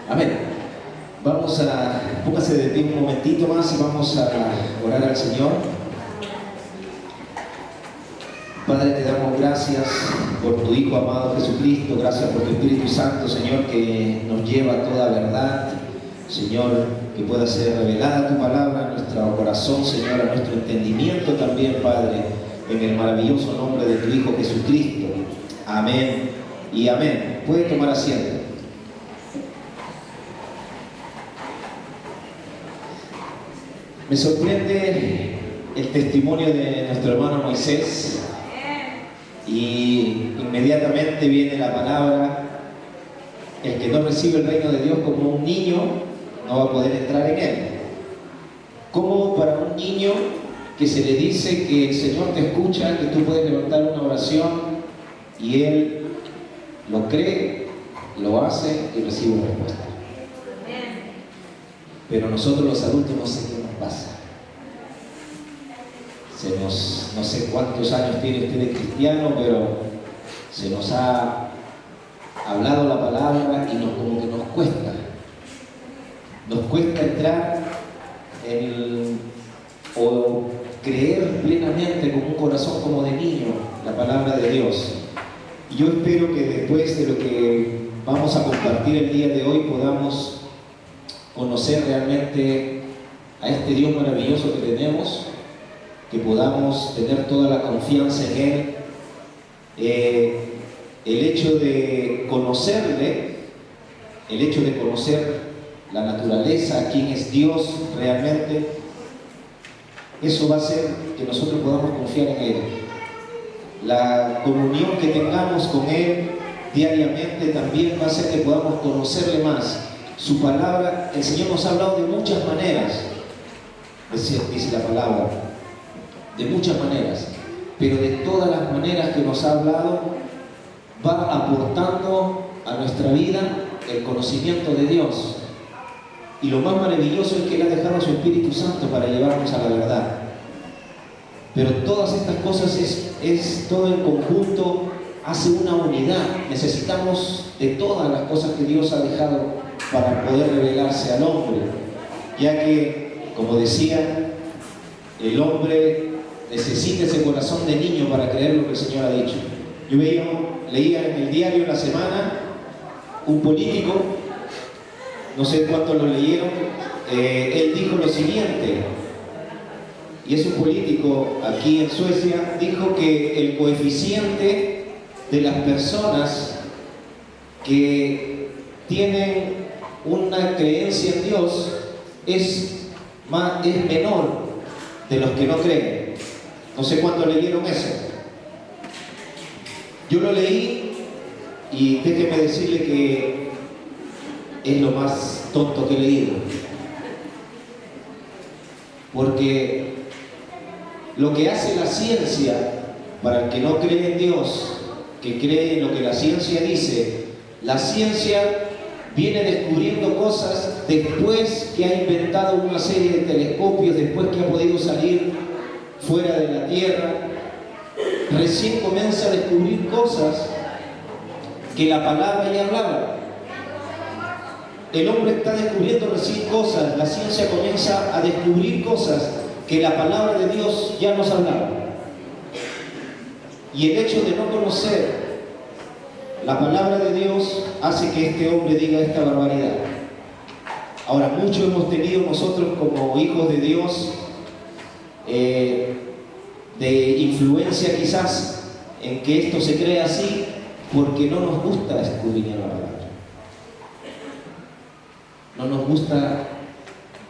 Amén. Póngase de pie un momentito más y vamos a orar al Señor. Padre, te damos gracias por tu Hijo amado Jesucristo, gracias por tu Espíritu Santo, Señor, que nos lleva a toda verdad, Señor, que pueda ser revelada tu palabra a nuestro corazón, Señor, a nuestro entendimiento también, Padre, en el maravilloso nombre de tu Hijo Jesucristo. Amén y amén. Puede tomar asiento. Me sorprende el testimonio de nuestro hermano Moisés y inmediatamente viene la palabra: el que no recibe el reino de Dios como un niño no va a poder entrar en él. Como para un niño que se le dice que el Señor te escucha, que tú puedes levantar una oración y él lo cree, lo hace y recibe una respuesta. Pero nosotros los adultos no sé qué nos pasa. No sé cuántos años tiene usted de cristiano, pero se nos ha hablado la palabra y como que nos cuesta. Nos cuesta entrar o creer plenamente con un corazón como de niño la palabra de Dios. Y yo espero que después de lo que vamos a compartir el día de hoy podamos conocer realmente a este Dios maravilloso que tenemos, que podamos tener toda la confianza en Él. El hecho de conocerle, el hecho de conocer la naturaleza, quién es Dios realmente, eso va a hacer que nosotros podamos confiar en Él. La comunión que tengamos con Él diariamente también va a hacer que podamos conocerle más. Su palabra, el Señor nos ha hablado de muchas maneras, dice la palabra, de muchas maneras, pero de todas las maneras que nos ha hablado, va aportando a nuestra vida el conocimiento de Dios. Y lo más maravilloso es que Él ha dejado a su Espíritu Santo para llevarnos a la verdad. Pero todas estas cosas es todo en conjunto, hace una unidad. Necesitamos de todas las cosas que Dios ha dejado para poder revelarse al hombre, ya que, como decía, el hombre necesita ese corazón de niño para creer lo que el Señor ha dicho. Yo leía en el diario La Semana, un político, no sé cuántos lo leyeron, él dijo lo siguiente, y es un político aquí en Suecia, dijo que el coeficiente de las personas que tienen una creencia en Dios es menor de los que no creen. No sé cuántos leyeron eso. Yo lo leí y déjeme decirle que es lo más tonto que he leído. Porque lo que hace la ciencia, para el que no cree en Dios, que cree en lo que la ciencia dice, la ciencia viene descubriendo cosas después que ha inventado una serie de telescopios, después que ha podido salir fuera de la Tierra. Recién comienza a descubrir cosas que la palabra ya hablaba. El hombre está descubriendo recién cosas, la ciencia comienza a descubrir cosas que la palabra de Dios ya nos hablaba. Y el hecho de no conocer la palabra de Dios hace que este hombre diga esta barbaridad. Ahora, muchos hemos tenido nosotros como hijos de Dios de influencia quizás en que esto se cree así porque no nos gusta escudriñar la palabra. No nos gusta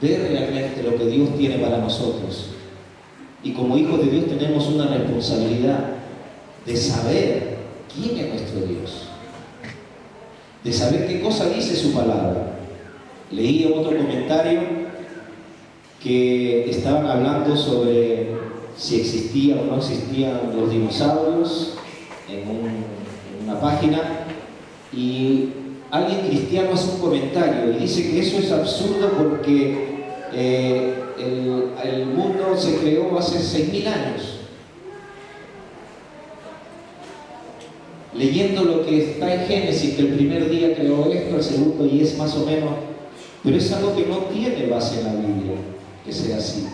ver realmente lo que Dios tiene para nosotros. Y como hijos de Dios tenemos una responsabilidad de saber quién es nuestro Dios, de saber qué cosa dice su palabra. Leí otro comentario que estaban hablando sobre si existían o no existían los dinosaurios en una página, y alguien cristiano hace un comentario y dice que eso es absurdo porque el mundo se creó hace 6.000 años. leyendo lo que está en Génesis, que el primer día creó esto, el segundo, y es más o menos, pero es algo que no tiene base en la Biblia, que sea así.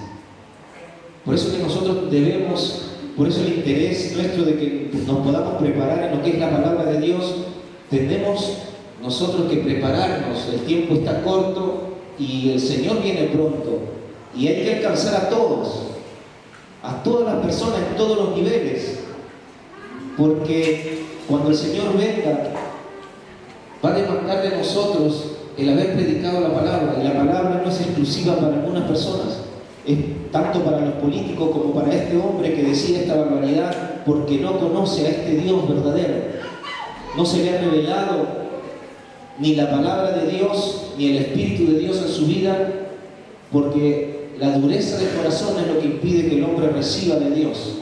Por eso que nosotros debemos, por eso el interés nuestro de que nos podamos preparar en lo que es la palabra de Dios, tenemos nosotros que prepararnos. El tiempo está corto y el Señor viene pronto, y hay que alcanzar a todos, a todas las personas en todos los niveles, porque cuando el Señor venga va a demandar de nosotros el haber predicado la palabra, y la palabra no es exclusiva para algunas personas, es tanto para los políticos como para este hombre que decía esta barbaridad porque no conoce a este Dios verdadero. No se le ha revelado ni la palabra de Dios ni el Espíritu de Dios en su vida, porque la dureza del corazón es lo que impide que el hombre reciba de Dios.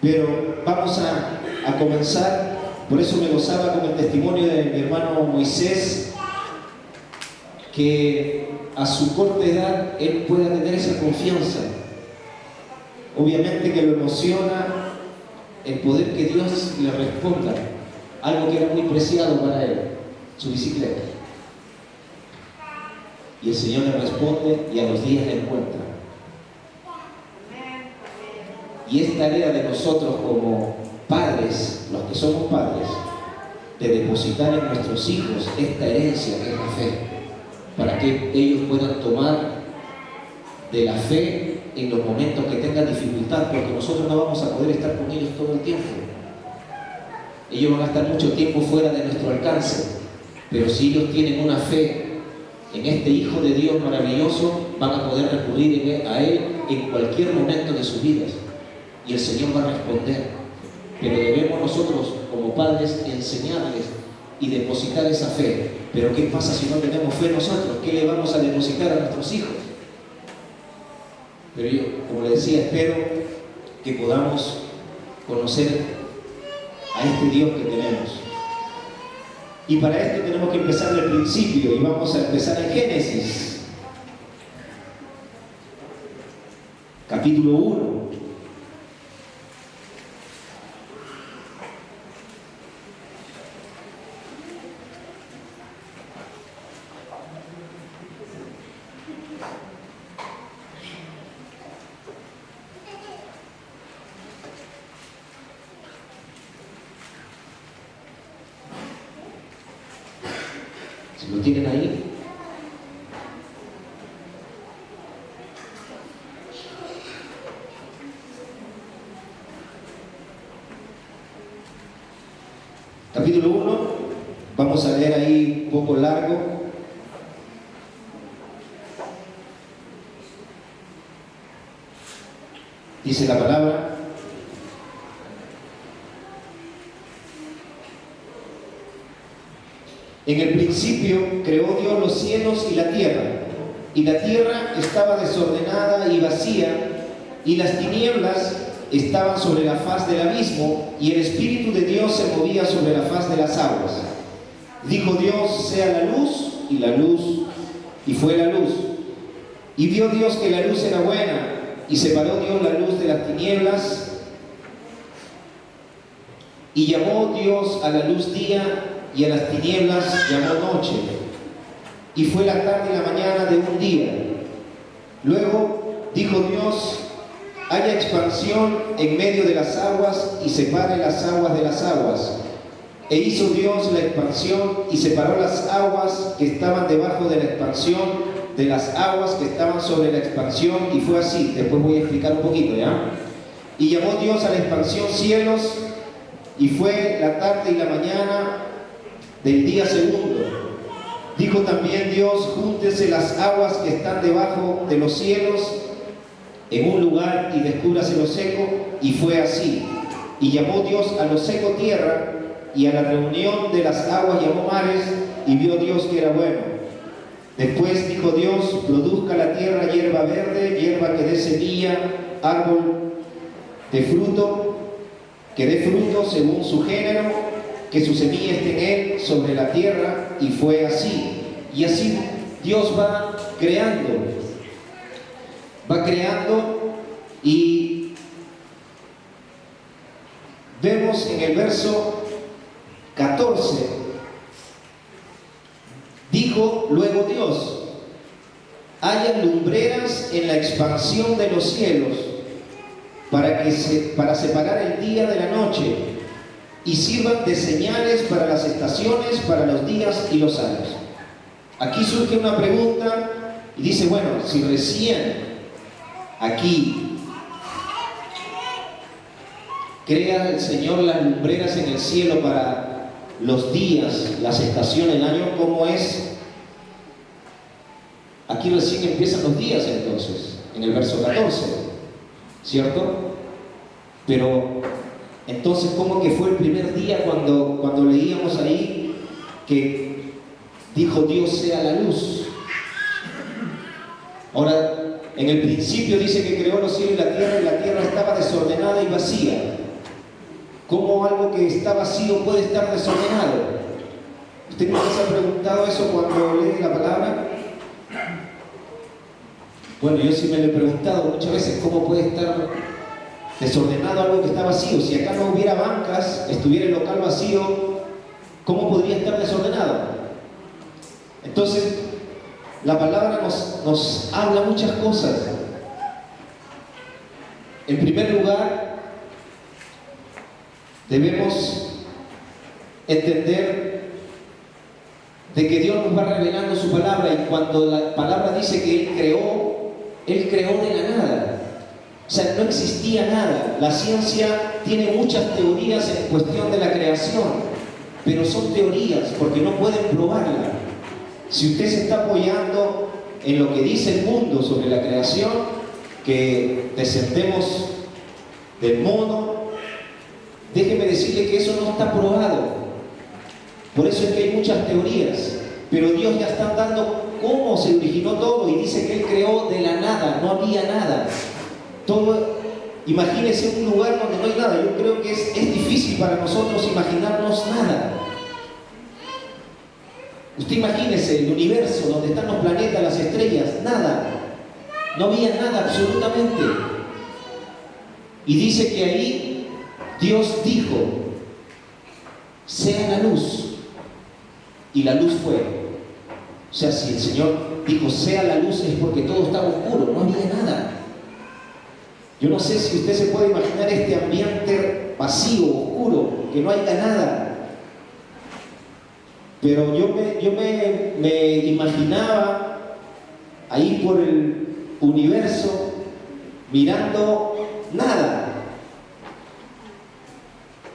Pero vamos a comenzar. Por eso me gozaba con el testimonio de mi hermano Moisés, que a su corta edad él pueda tener esa confianza. Obviamente que lo emociona el poder que Dios le responda, algo que era muy preciado para él, su bicicleta. Y el Señor le responde y a los días le encuentra. Y es tarea de nosotros como padres, los que somos padres, de depositar en nuestros hijos esta herencia que es la fe, para que ellos puedan tomar de la fe en los momentos que tengan dificultad, porque nosotros no vamos a poder estar con ellos todo el tiempo. Ellos van a estar mucho tiempo fuera de nuestro alcance, pero si ellos tienen una fe en este Hijo de Dios maravilloso, van a poder recurrir a Él en cualquier momento de sus vidas, y el Señor va a responder. Pero debemos nosotros como padres enseñarles y depositar esa fe. Pero ¿qué pasa si no tenemos fe nosotros? ¿Qué le vamos a depositar a nuestros hijos? Pero yo, como le decía, espero que podamos conocer a este Dios que tenemos. Y para esto tenemos que empezar del principio, y vamos a empezar en Génesis, capítulo 1. ¿Lo tienen ahí? Capítulo 1, vamos a leer ahí un poco largo. Dice la palabra: en el principio creó Dios los cielos y la tierra estaba desordenada y vacía, y las tinieblas estaban sobre la faz del abismo, y el Espíritu de Dios se movía sobre la faz de las aguas. Dijo Dios: sea la luz, y fue la luz. Y vio Dios que la luz era buena, y separó Dios la luz de las tinieblas, y llamó Dios a la luz día, y a las tinieblas llamó noche. Y fue la tarde y la mañana de un día. Luego dijo Dios: haya expansión en medio de las aguas, y separe las aguas de las aguas. E hizo Dios la expansión, y separó las aguas que estaban debajo de la expansión de las aguas que estaban sobre la expansión, y fue así. Después voy a explicar un poquito, ¿ya? Y llamó Dios a la expansión cielos, y fue la tarde y la mañana del día segundo. Dijo también Dios: júntense las aguas que están debajo de los cielos en un lugar, y descúbrase lo seco, y fue así. Y llamó Dios a lo seco tierra, y a la reunión de las aguas llamó mares, y vio Dios que era bueno. Después dijo Dios: produzca la tierra hierba verde, hierba que dé semilla, árbol de fruto, que dé fruto según su género, que su semilla esté en él sobre la tierra, y fue así. Y así Dios va creando, y vemos en el verso 14, dijo luego Dios: haya lumbreras en la expansión de los cielos para separar el día de la noche, y sirvan de señales para las estaciones, para los días y los años. Aquí surge una pregunta y dice, bueno, si recién aquí crea el Señor las lumbreras en el cielo para los días, las estaciones del año, ¿cómo es? Aquí recién empiezan los días entonces, en el verso 14, ¿cierto? Pero entonces, ¿cómo que fue el primer día cuando leíamos ahí que dijo Dios sea la luz? Ahora, en el principio dice que creó los cielos y la tierra estaba desordenada y vacía. ¿Cómo algo que está vacío puede estar desordenado? ¿Usted no se ha preguntado eso cuando lee la palabra? Bueno, yo sí me lo he preguntado muchas veces, ¿cómo puede estar desordenado algo que está vacío? Si acá no hubiera bancas, estuviera el local vacío, ¿cómo podría estar desordenado? Entonces, la palabra nos habla muchas cosas. En primer lugar, debemos entender de que Dios nos va revelando su palabra, y cuando la palabra dice que Él creó de la nada. O sea, no existía nada. La ciencia tiene muchas teorías en cuestión de la creación, pero son teorías porque no pueden probarla. Si usted se está apoyando en lo que dice el mundo sobre la creación, que descendemos del mono, déjeme decirle que eso no está probado. Por eso es que hay muchas teorías, pero Dios ya está dando cómo se originó todo, y dice que Él creó de la nada, no había nada. Todo, imagínese un lugar donde no hay nada. Yo creo que es difícil para nosotros imaginarnos nada. Usted imagínese el universo donde están los planetas, las estrellas, nada. No había nada absolutamente. Y dice que ahí Dios dijo: sea la luz. Y la luz fue. O sea, si el Señor dijo sea la luz, es porque todo estaba oscuro, no había nada. Yo no sé si usted se puede imaginar este ambiente vacío, oscuro, que no haya nada. Pero yo me imaginaba ahí por el universo, mirando nada.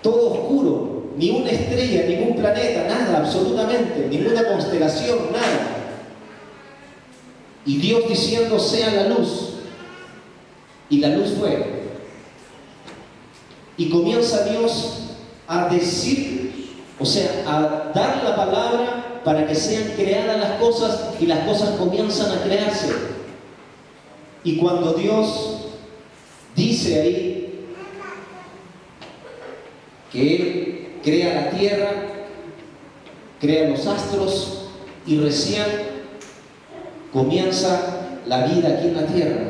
Todo oscuro, ni una estrella, ningún planeta, nada, absolutamente, ninguna constelación, nada. Y Dios diciendo sea la luz. Y la luz fue. Y comienza Dios a decir, o sea, a dar la palabra para que sean creadas las cosas, y las cosas comienzan a crearse. Y cuando Dios dice ahí que Él crea la tierra, crea los astros, y recién comienza la vida aquí en la tierra.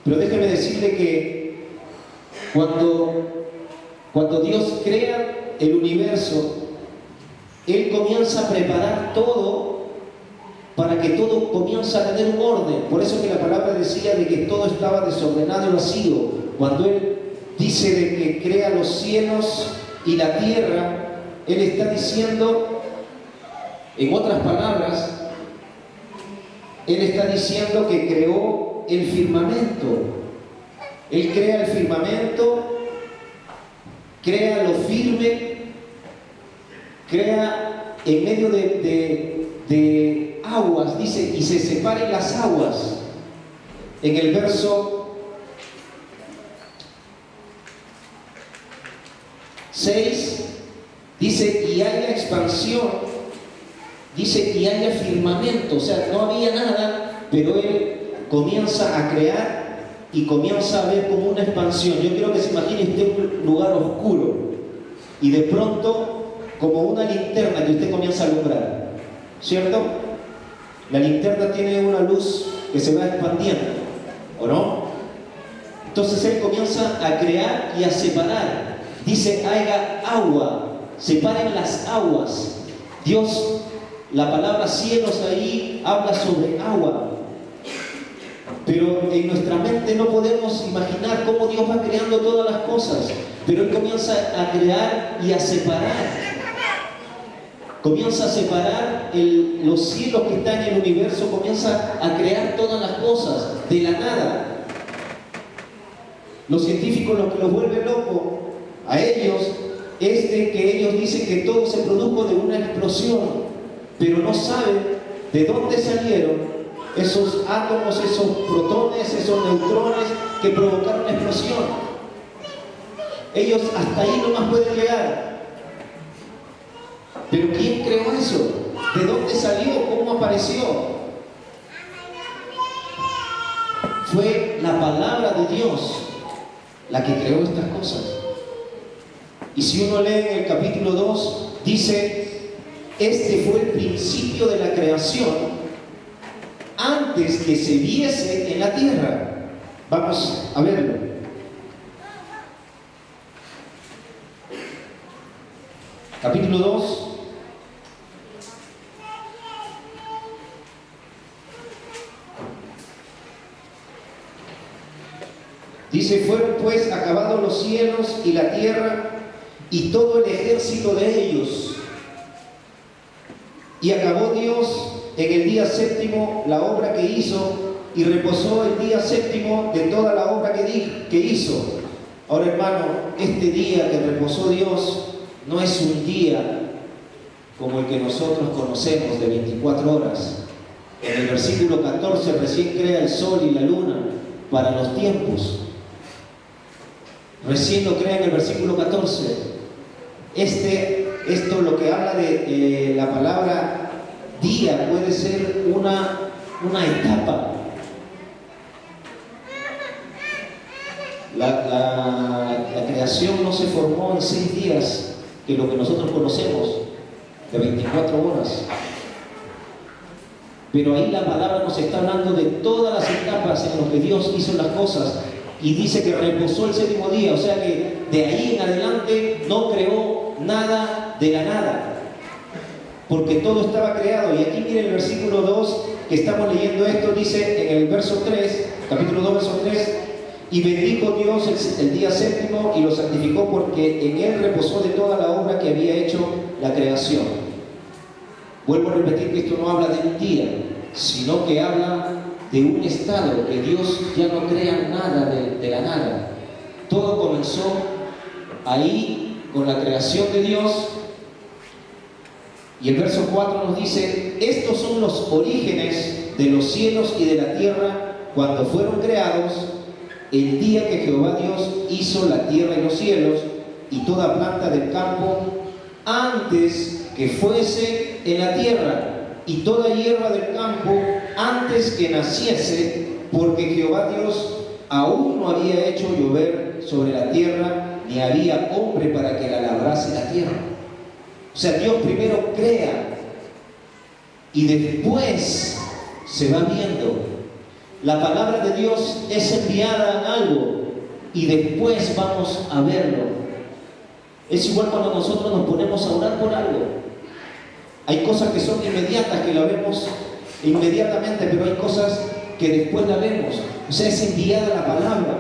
Pero déjeme decirle que cuando Dios crea el universo, Él comienza a preparar todo para que todo comience a tener un orden. Por eso que la palabra decía de que todo estaba desordenado y vacío. Cuando Él dice de que crea los cielos y la tierra, Él está diciendo, en otras palabras, Él está diciendo que creó el firmamento. Él crea el firmamento, crea lo firme, crea en medio de aguas, dice, y se separen las aguas. En el verso 6 dice, y haya expansión, dice, y haya firmamento. O sea, no había nada, pero Él comienza a crear y comienza a ver como una expansión. Yo quiero que se imagine usted un lugar oscuro y de pronto como una linterna que usted comienza a alumbrar, ¿cierto? La linterna tiene una luz que se va expandiendo, ¿o no? Entonces Él comienza a crear y a separar. dice haya agua, separen las aguas. Dios, la palabra cielos ahí habla sobre agua. Pero en nuestra mente no podemos imaginar cómo Dios va creando todas las cosas. Pero Él comienza a crear y a separar. Comienza a separar los cielos que están en el universo, comienza a crear todas las cosas de la nada. Los científicos, lo que los vuelve locos a ellos es de que ellos dicen que todo se produjo de una explosión, pero no saben de dónde salieron esos átomos, esos protones, esos neutrones que provocaron la explosión. Ellos hasta ahí nomás pueden llegar. Pero ¿quién creó eso? ¿De dónde salió? ¿Cómo apareció? Fue la palabra de Dios la que creó estas cosas. Y si uno lee en el capítulo 2, dice, este fue el principio de la creación antes que se viese en la tierra. Vamos a verlo. Capítulo 2. Dice, fueron pues acabados los cielos y la tierra y todo el ejército de ellos. Y acabó Dios en el día séptimo la obra que hizo y reposó el día séptimo de toda la obra que hizo. Ahora, hermano, este día que reposó Dios no es un día como el que nosotros conocemos de 24 horas. En el versículo 14 recién crea el sol y la luna para los tiempos. Recién lo crea en el versículo 14. Esto lo que habla de la palabra día puede ser una etapa. La creación no se formó en 6 días, que es lo que nosotros conocemos, de 24 horas. Pero ahí la palabra nos está hablando de todas las etapas en las que Dios hizo las cosas. Y dice que reposó el séptimo día, o sea que de ahí en adelante no creó nada de la nada, porque todo estaba creado. Y aquí miren el versículo 2 que estamos leyendo esto, dice en el verso 3, capítulo 2, verso 3, y bendijo Dios el día séptimo y lo santificó porque en él reposó de toda la obra que había hecho la creación. Vuelvo a repetir que esto no habla de un día, sino que habla de un estado, que Dios ya no crea nada de la nada. Todo comenzó ahí con la creación de Dios. Y el verso 4 nos dice, estos son los orígenes de los cielos y de la tierra cuando fueron creados, el día que Jehová Dios hizo la tierra y los cielos y toda planta del campo antes que fuese en la tierra, y toda hierba del campo antes que naciese, porque Jehová Dios aún no había hecho llover sobre la tierra, ni había hombre para que la labrase la tierra. O sea, Dios primero crea y después se va viendo. La palabra de Dios es enviada en algo y después vamos a verlo. Es igual cuando nosotros nos ponemos a orar por algo. Hay cosas que son inmediatas, que la vemos inmediatamente, pero hay cosas que después la vemos. O sea, es enviada la palabra.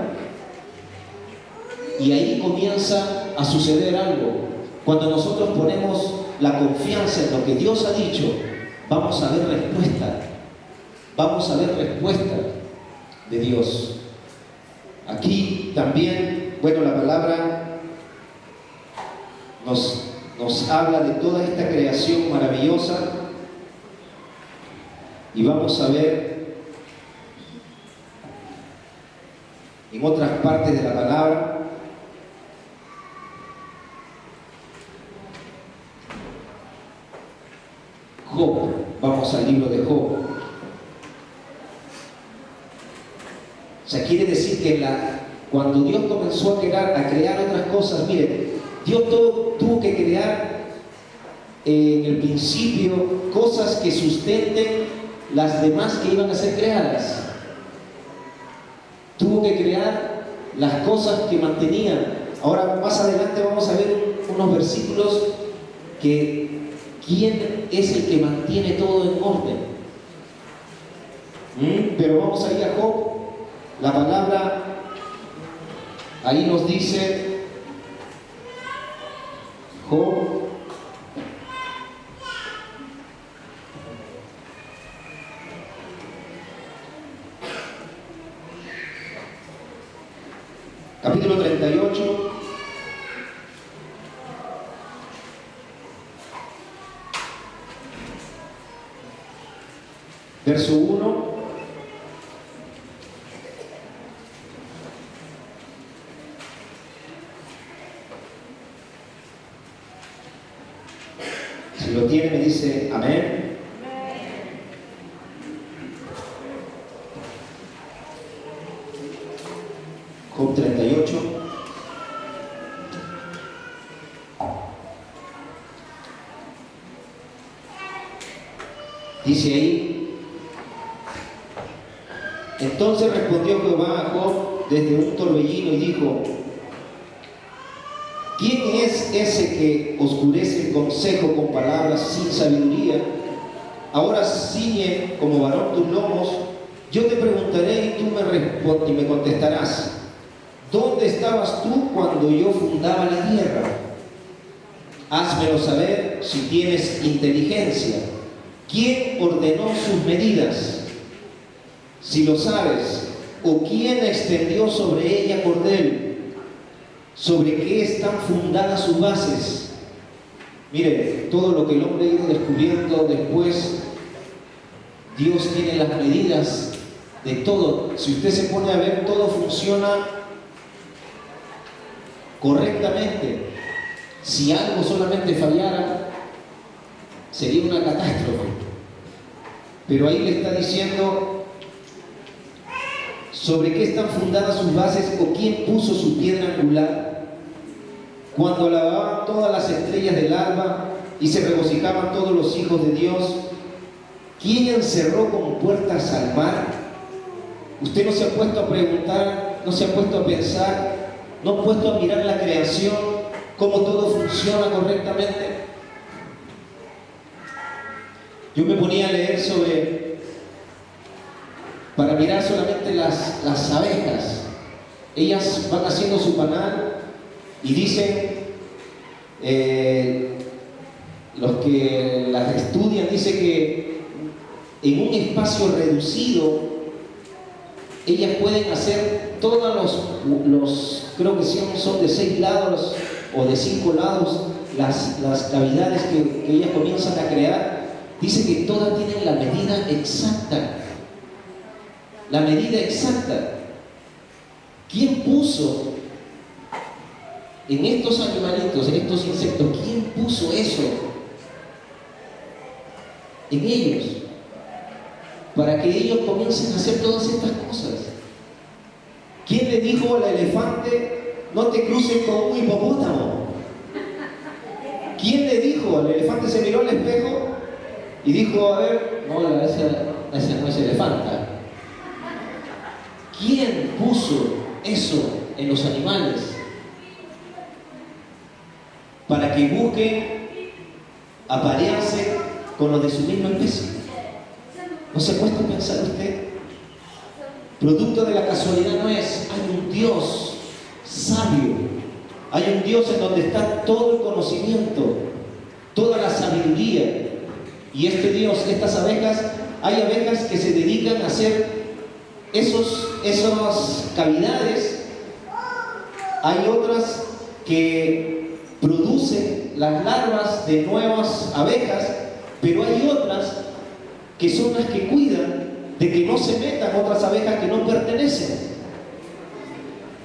Y ahí comienza a suceder algo. Cuando nosotros ponemos la confianza en lo que Dios ha dicho, vamos a ver respuesta. Vamos a ver respuesta de Dios. Aquí también, bueno, la palabra nos habla de toda esta creación maravillosa, y vamos a ver en otras partes de la palabra Job. Vamos al libro de Job. O sea, quiere decir que cuando Dios comenzó a crear otras cosas, miren, Dios tuvo que crear en el principio cosas que sustenten las demás que iban a ser creadas. Tuvo que crear las cosas que mantenían Ahora, más adelante vamos a ver unos versículos que quién es el que mantiene todo en orden. Pero vamos a ir a Job. La palabra ahí nos dice, Job, capítulo 38, verso 1. Si lo tiene, me dice amén. Job 38. Dice ahí: entonces respondió Jehová a Job desde un torbellino y dijo: ¿quién es ese que oscurece el consejo con palabras sin sabiduría? Ahora ciñe como varón tus lomos. Yo te preguntaré y tú me contestarás: ¿dónde estabas tú cuando yo fundaba la tierra? Házmelo saber si tienes inteligencia. ¿Quién ordenó sus medidas? Si lo sabes, ¿o quién extendió sobre ella cordel? ¿Sobre qué están fundadas sus bases? Mire, todo lo que el hombre ha ido descubriendo después, Dios tiene las medidas de todo. Si usted se pone a ver, todo funciona correctamente. Si algo solamente fallara, sería una catástrofe. Pero ahí le está diciendo sobre qué están fundadas sus bases o quién puso su piedra angular. Cuando alababan todas las estrellas del alba y se regocijaban todos los hijos de Dios, ¿quién encerró con puertas al mar? Usted no se ha puesto a preguntar, no se ha puesto a pensar, no ha puesto a mirar la creación, cómo todo funciona correctamente. Yo me ponía a leer para mirar solamente las abejas. Ellas van haciendo su panal y dicen, los que las estudian, dice que en un espacio reducido ellas pueden hacer todos los creo que son de 6 lados o de 5 lados las cavidades que ellas comienzan a crear. Dice que todas tienen la medida exacta. La medida exacta. ¿Quién puso en estos animalitos, en estos insectos, quién puso eso en ellos? Para que ellos comiencen a hacer todas estas cosas. ¿Quién le dijo al elefante: no te cruces con un hipopótamo? ¿Quién le dijo? El elefante se miró al espejo y dijo: a ver, no, esa no es elefanta. ¿Quién puso eso en los animales? Para que busquen aparearse con los de su misma especie. ¿No se ha puesto a pensar usted? Producto de la casualidad no es. Hay un Dios sabio. Hay un Dios en donde está todo el conocimiento, toda la sabiduría. Y este Dios, estas abejas, hay abejas que se dedican a hacer esas cavidades. Hay otras que producen las larvas de nuevas abejas, pero hay otras que son las que cuidan de que no se metan otras abejas que no pertenecen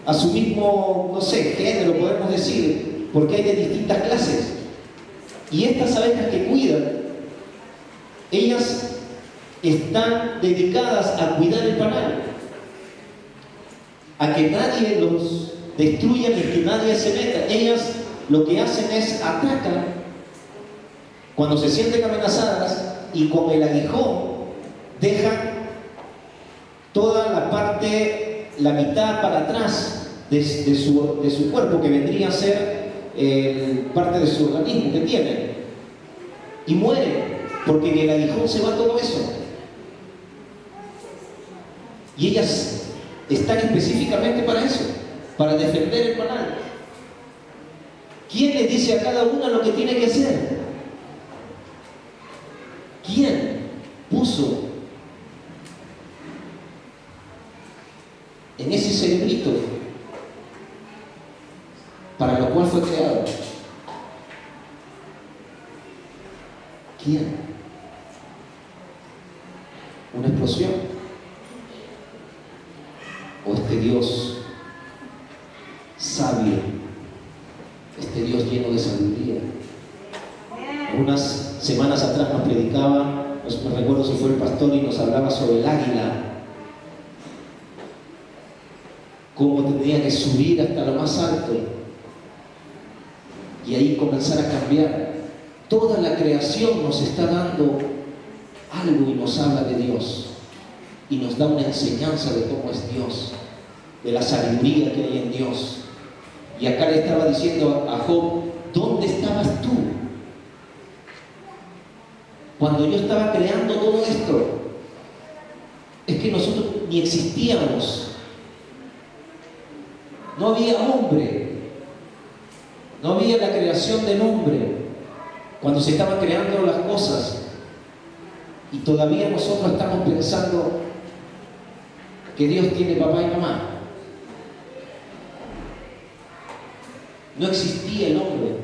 a su mismo, no sé, género, podemos decir, porque hay de distintas clases. Y estas abejas que cuidan, ellas están dedicadas a cuidar el panal, a que nadie los destruya ni que nadie se meta. Ellas lo que hacen es atacan cuando se sienten amenazadas y con el aguijón dejan toda la parte, la mitad para atrás, de su cuerpo, que vendría a ser parte de su organismo que tiene. Y muere, porque en el aguijón se va todo eso. Y ellas están específicamente para eso, para defender el panal. ¿Quién les dice a cada una lo que tiene que hacer? ¿Quién puso en ese cerebrito para lo cual fue creado? ¿Quién? ¿Una explosión? ¿O este Dios sabio, este Dios lleno de sabiduría? Unas semanas atrás nos predicaba, no recuerdo si fue el pastor, y nos hablaba sobre el águila, cómo tendría que subir hasta lo más alto y ahí comenzar a cambiar. Toda la creación nos está dando algo y nos habla de Dios y nos da una enseñanza de cómo es Dios, de la sabiduría que hay en Dios. Y acá le estaba diciendo a Job: ¿dónde estabas tú cuando yo estaba creando todo esto? Es que nosotros ni existíamos, no había hombre, no había la creación del hombre cuando se estaban creando las cosas, y todavía nosotros estamos pensando que Dios tiene papá y mamá. No existía el hombre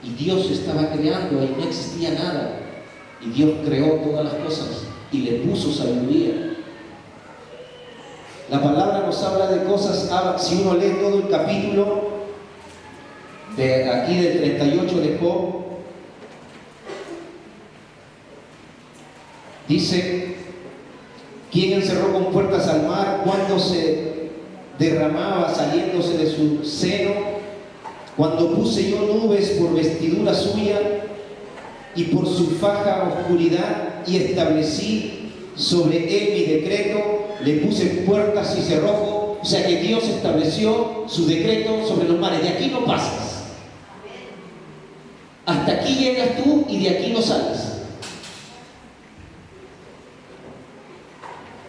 y Dios estaba creando y no existía nada, y Dios creó todas las cosas y le puso sabiduría. La palabra nos habla de cosas, si uno lee todo el capítulo de aquí del 38 de Job, dice: ¿quién encerró con puertas al mar cuando se derramaba saliéndose de su seno? Cuando puse yo nubes por vestidura suya y por su faja oscuridad, y establecí sobre él mi decreto, le puse puertas y cerrojo. O sea que Dios estableció su decreto sobre los mares. De aquí no pasas, hasta aquí llegas tú y de aquí no sales.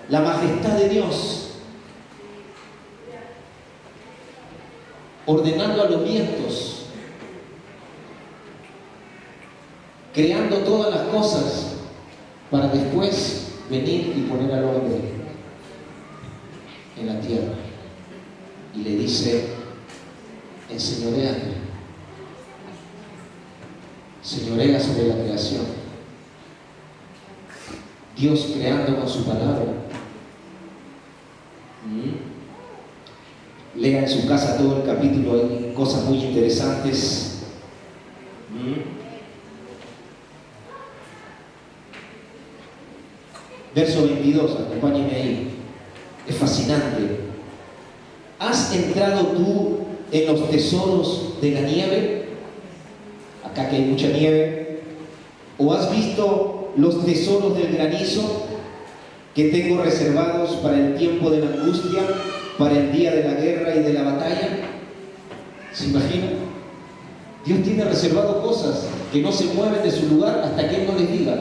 La majestad de Dios, ordenando a los vientos, creando todas las cosas para después venir y poner al hombre en la tierra. Y le dice: enseñoréame, señorea sobre la creación. Dios creando con su palabra. Lea en su casa todo el capítulo, hay cosas muy interesantes. Verso 22, acompáñenme ahí. Es fascinante. ¿Has entrado tú en los tesoros de la nieve? Acá que hay mucha nieve. ¿O has visto los tesoros del granizo que tengo reservados para el tiempo de la angustia, para el día de la guerra y de la batalla? ¿Se imaginan? Dios tiene reservado cosas que no se mueven de su lugar hasta que Él no les diga.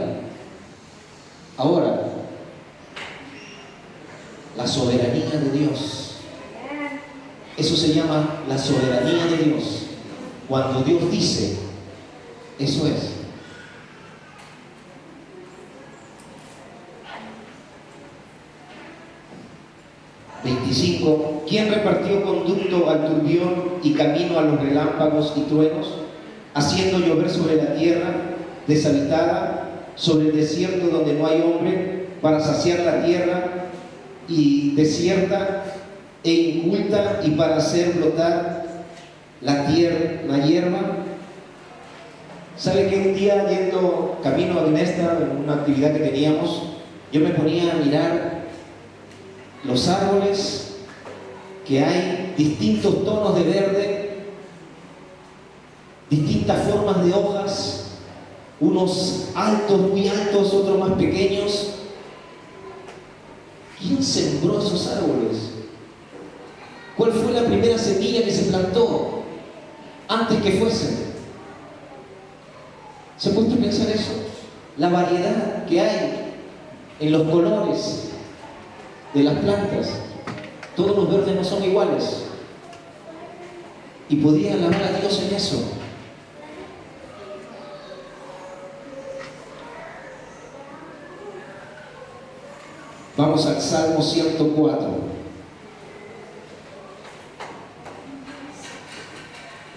Ahora, la soberanía de Dios. Eso se llama la soberanía de Dios. Cuando Dios dice, eso es. ¿Quién repartió conducto al turbión y camino a los relámpagos y truenos, haciendo llover sobre la tierra deshabitada, sobre el desierto donde no hay hombre, para saciar la tierra y desierta e inculta, y para hacer brotar la hierba? ¿Sabe que un día, yendo camino a Gnesta, en una actividad que teníamos, yo me ponía a mirar los árboles, que hay distintos tonos de verde, distintas formas de hojas, unos altos, muy altos, otros más pequeños? ¿Quién sembró esos árboles? ¿Cuál fue la primera semilla que se plantó antes que fuese? ¿Se puede pensar eso? La variedad que hay en los colores de las plantas. Todos los verdes no son iguales. Y podía alabar a Dios en eso. Vamos al Salmo 104.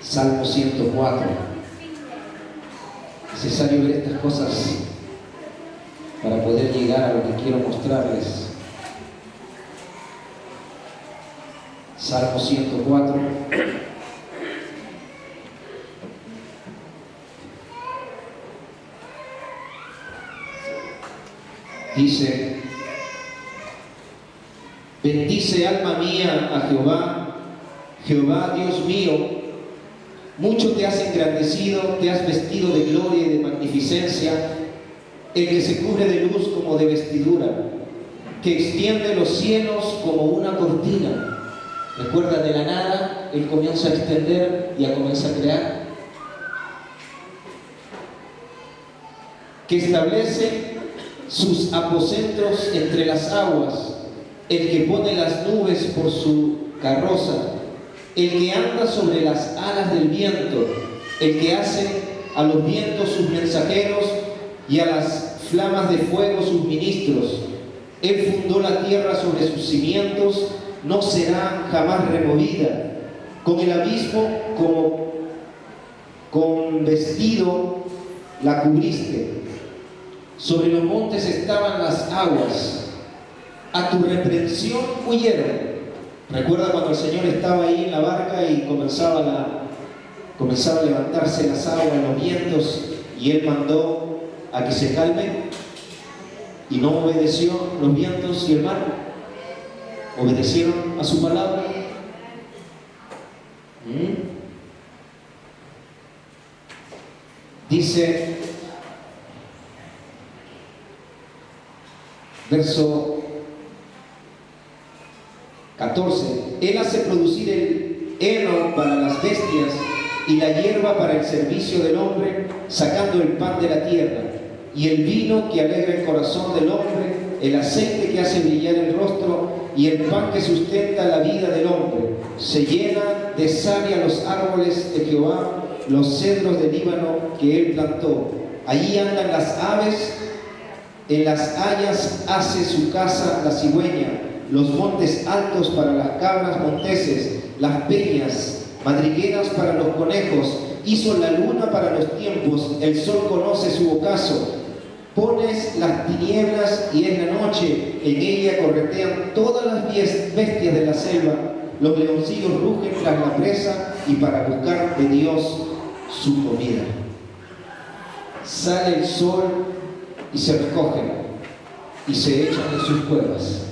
Salmo 104. Es necesario ver estas cosas para poder llegar a lo que quiero mostrarles. Salmo 104. Dice: bendice alma mía a Jehová, Jehová Dios mío, mucho te has engrandecido, te has vestido de gloria y de magnificencia, el que se cubre de luz como de vestidura, que extiende los cielos como una cortina. Recuerda, de la nada Él comienza a extender y comienza a crear. Que establece sus aposentos entre las aguas, el que pone las nubes por su carroza, el que anda sobre las alas del viento, el que hace a los vientos sus mensajeros y a las flamas de fuego sus ministros. Él fundó la tierra sobre sus cimientos, no será jamás removida. Con el abismo como con vestido la cubriste. Sobre los montes estaban las aguas. A tu reprensión huyeron. Recuerda cuando el Señor estaba ahí en la barca y comenzaba a levantarse las aguas, los vientos, y Él mandó a que se calmen, y no obedeció los vientos y el mar. ¿Obedecieron a su palabra? Dice, verso 14: Él hace producir el heno para las bestias y la hierba para el servicio del hombre, sacando el pan de la tierra, y el vino que alegra el corazón del hombre, el aceite que hace brillar el rostro, y el pan que sustenta la vida del hombre. Se llena de savia los árboles de Jehová, los cedros del Líbano que Él plantó. Allí andan las aves, en las hayas hace su casa la cigüeña, los montes altos para las cabras monteses, las peñas, madrigueras para los conejos. Hizo la luna para los tiempos, el sol conoce su ocaso. Pones las tinieblas y es la noche, en ella corretean todas las bestias de la selva, los leoncillos rugen tras la presa y para buscar de Dios su comida. Sale el sol y se recogen y se echan en sus cuevas.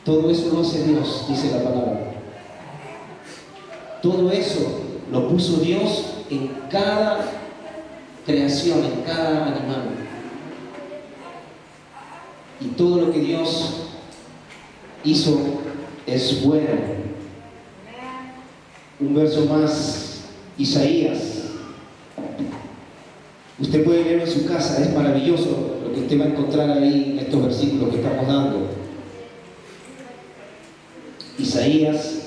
Todo eso lo hace Dios, dice la palabra. Todo eso lo puso Dios en cada creación, en cada animal. Y todo lo que Dios hizo es bueno. Un verso más, Isaías. Usted puede leerlo en su casa, es maravilloso lo que usted va a encontrar ahí en estos versículos que estamos dando. Isaías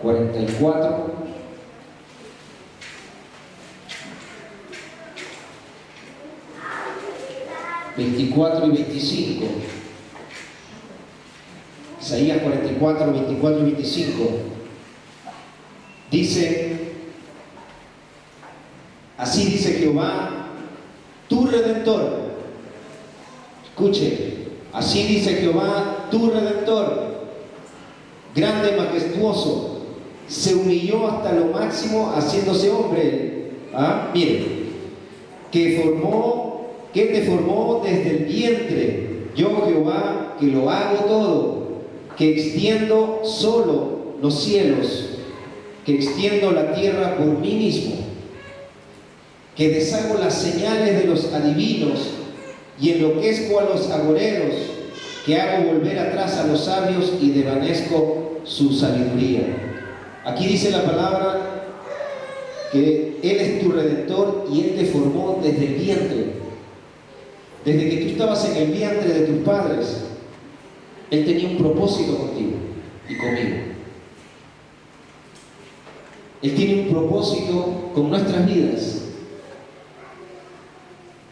44, y 25. Isaías 44, 24 y 25. Dice: así dice Jehová, tu Redentor. Escuche, así dice Jehová, tu Redentor, grande, majestuoso, se humilló hasta lo máximo haciéndose hombre. Mire, que te formó desde el vientre, yo Jehová, que lo hago todo, que extiendo solo los cielos, que extiendo la tierra por mí mismo, que deshago las señales de los adivinos y enloquezco a los agoreros, que hago volver atrás a los sabios y desvanezco su sabiduría. Aquí dice la palabra que Él es tu Redentor y Él te formó desde el vientre. Desde que tú estabas en el vientre de tus padres, Él tenía un propósito contigo y conmigo. Él tiene un propósito con nuestras vidas.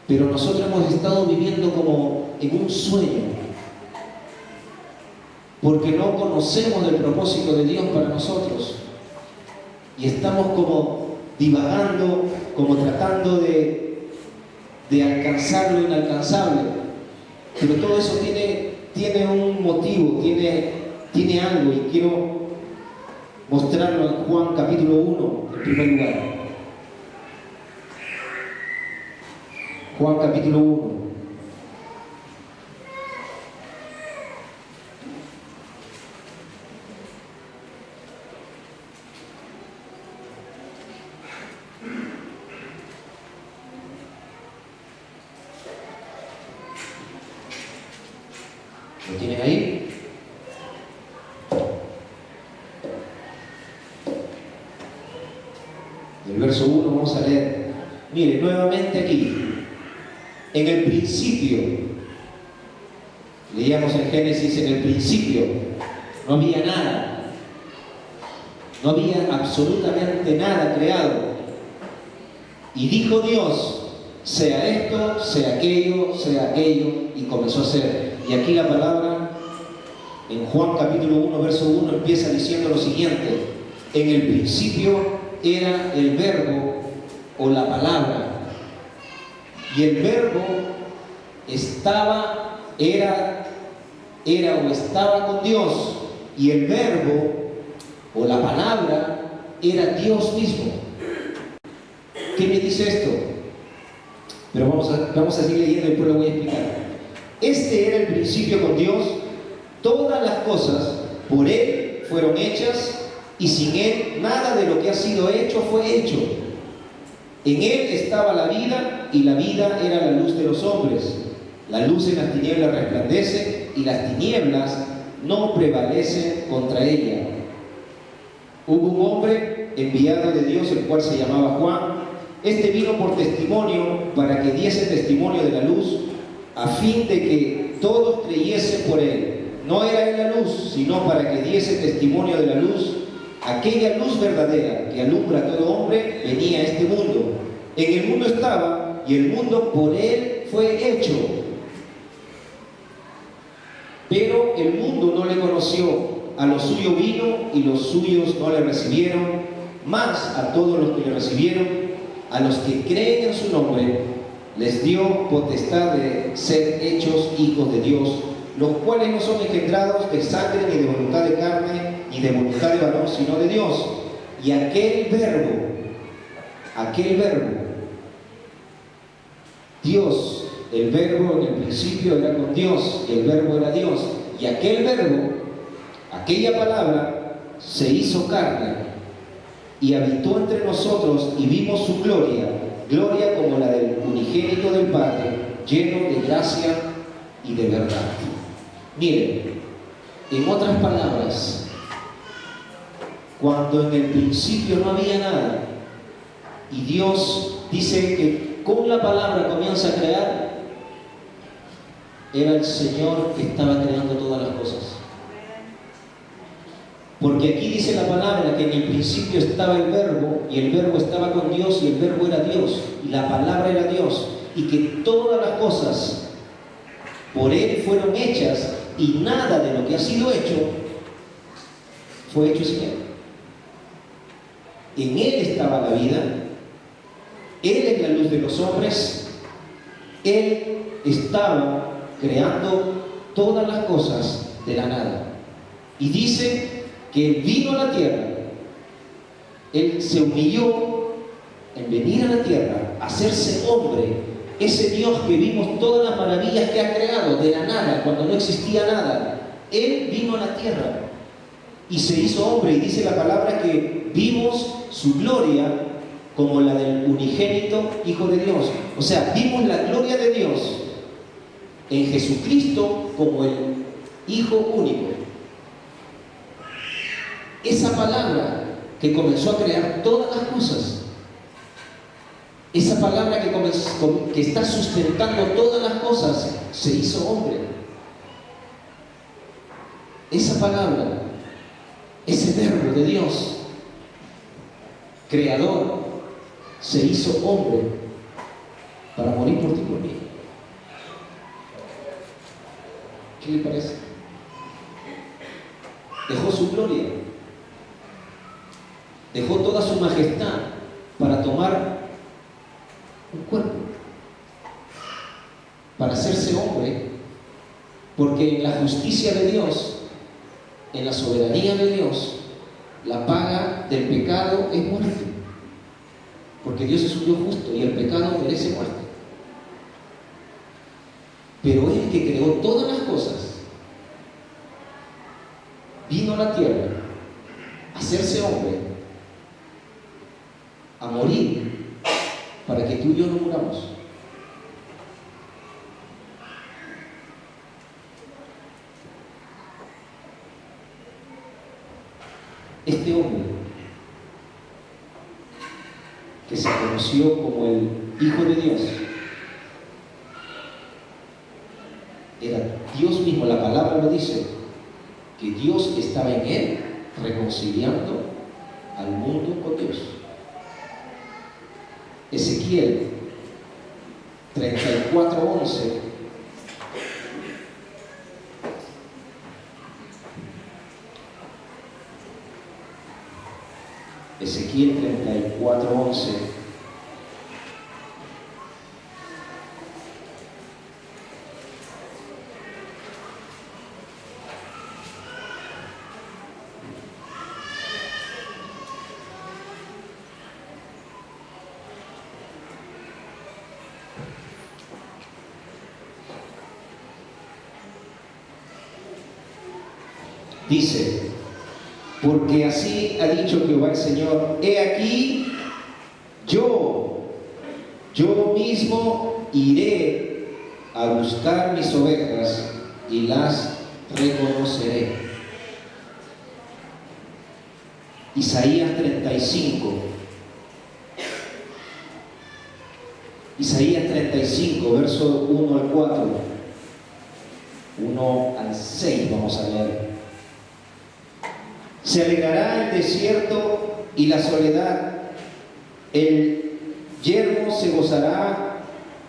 Pero nosotros hemos estado viviendo como en un sueño, porque no conocemos del propósito de Dios para nosotros. Y estamos como divagando, como tratando de alcanzar lo inalcanzable. Pero todo eso tiene un motivo, tiene algo, y quiero mostrarlo en Juan capítulo 1, en primer lugar. Juan capítulo 1. ¿Lo tienen ahí? Del verso 1 vamos a leer. Mire, nuevamente aquí. En el principio, leíamos en Génesis, en el principio no había nada, no había absolutamente nada creado. Y dijo Dios, sea esto, sea aquello, y comenzó a ser. Y aquí la palabra, en Juan capítulo 1, verso 1, empieza diciendo lo siguiente: en el principio era el verbo o la palabra. Y el verbo estaba con Dios. Y el verbo o la palabra era Dios mismo. ¿Qué me dice esto? Pero vamos a seguir leyendo y después lo voy a explicar. Este era el principio con Dios. Todas las cosas por Él fueron hechas, y sin Él nada de lo que ha sido hecho fue hecho. En Él estaba la vida, y la vida era la luz de los hombres. La luz en las tinieblas resplandece, y las tinieblas no prevalecen contra ella. Hubo un hombre enviado de Dios, el cual se llamaba Juan. Este vino por testimonio, para que diese testimonio de la luz, a fin de que todos creyesen por Él. No era Él la luz, sino para que diese testimonio de la luz. Aquella luz verdadera que alumbra a todo hombre venía a este mundo. En el mundo estaba, y el mundo por Él fue hecho. Pero el mundo no le conoció. A lo suyo vino, y los suyos no le recibieron. Mas a todos los que le recibieron, a los que creen en su nombre, les dio potestad de ser hechos hijos de Dios, los cuales no son engendrados de sangre, ni de voluntad de carne, ni de voluntad de varón, sino de Dios. Y aquel verbo, Dios, el verbo en el principio era con Dios, y el verbo era Dios. Y aquel verbo, aquella palabra, se hizo carne y habitó entre nosotros, y vimos su gloria, gloria como la del unigénito del Padre, lleno de gracia y de verdad. Miren, en otras palabras, cuando en el principio no había nada, y Dios dice que con la palabra comienza a crear, era el Señor que estaba creando todas las cosas. Porque aquí dice la palabra que en el principio estaba el verbo, y el verbo estaba con Dios, y el verbo era Dios, y la palabra era Dios, y que todas las cosas por Él fueron hechas, y nada de lo que ha sido hecho fue hecho sin Él. En Él estaba la vida, Él es la luz de los hombres, Él estaba creando todas las cosas de la nada. Y dice que Él vino a la tierra, Él se humilló en venir a la tierra, a hacerse hombre, ese Dios que vimos todas las maravillas que ha creado de la nada, cuando no existía nada. Él vino a la tierra y se hizo hombre, y dice la palabra que vimos su gloria como la del unigénito Hijo de Dios. O sea, vimos la gloria de Dios en Jesucristo como el Hijo único. Esa palabra que comenzó a crear todas las cosas, esa palabra que está sustentando todas las cosas, se hizo hombre. Esa palabra, ese verbo de Dios, creador, se hizo hombre para morir por ti y por mí. ¿Qué le parece? Dejó su gloria, dejó toda su majestad para tomar un cuerpo, para hacerse hombre, porque en la justicia de Dios, en la soberanía de Dios, la paga del pecado es muerte, porque Dios es un Dios justo y el pecado merece muerte. Pero Él, que creó todas las cosas, vino a la tierra a hacerse hombre, a morir, para que tú y yo no muramos. Este hombre, que se conoció como el Hijo de Dios, era Dios mismo. La palabra lo dice, que Dios estaba en él reconciliando al mundo con Dios. Ezequiel 34:11 Ezequiel 34:11 dice: porque así ha dicho Jehová el Señor, he aquí, yo mismo iré a buscar mis ovejas y las reconoceré. Isaías 35, verso 1 al 4, 1 al 6 vamos a leer. Se alegrará el desierto y la soledad, el yermo se gozará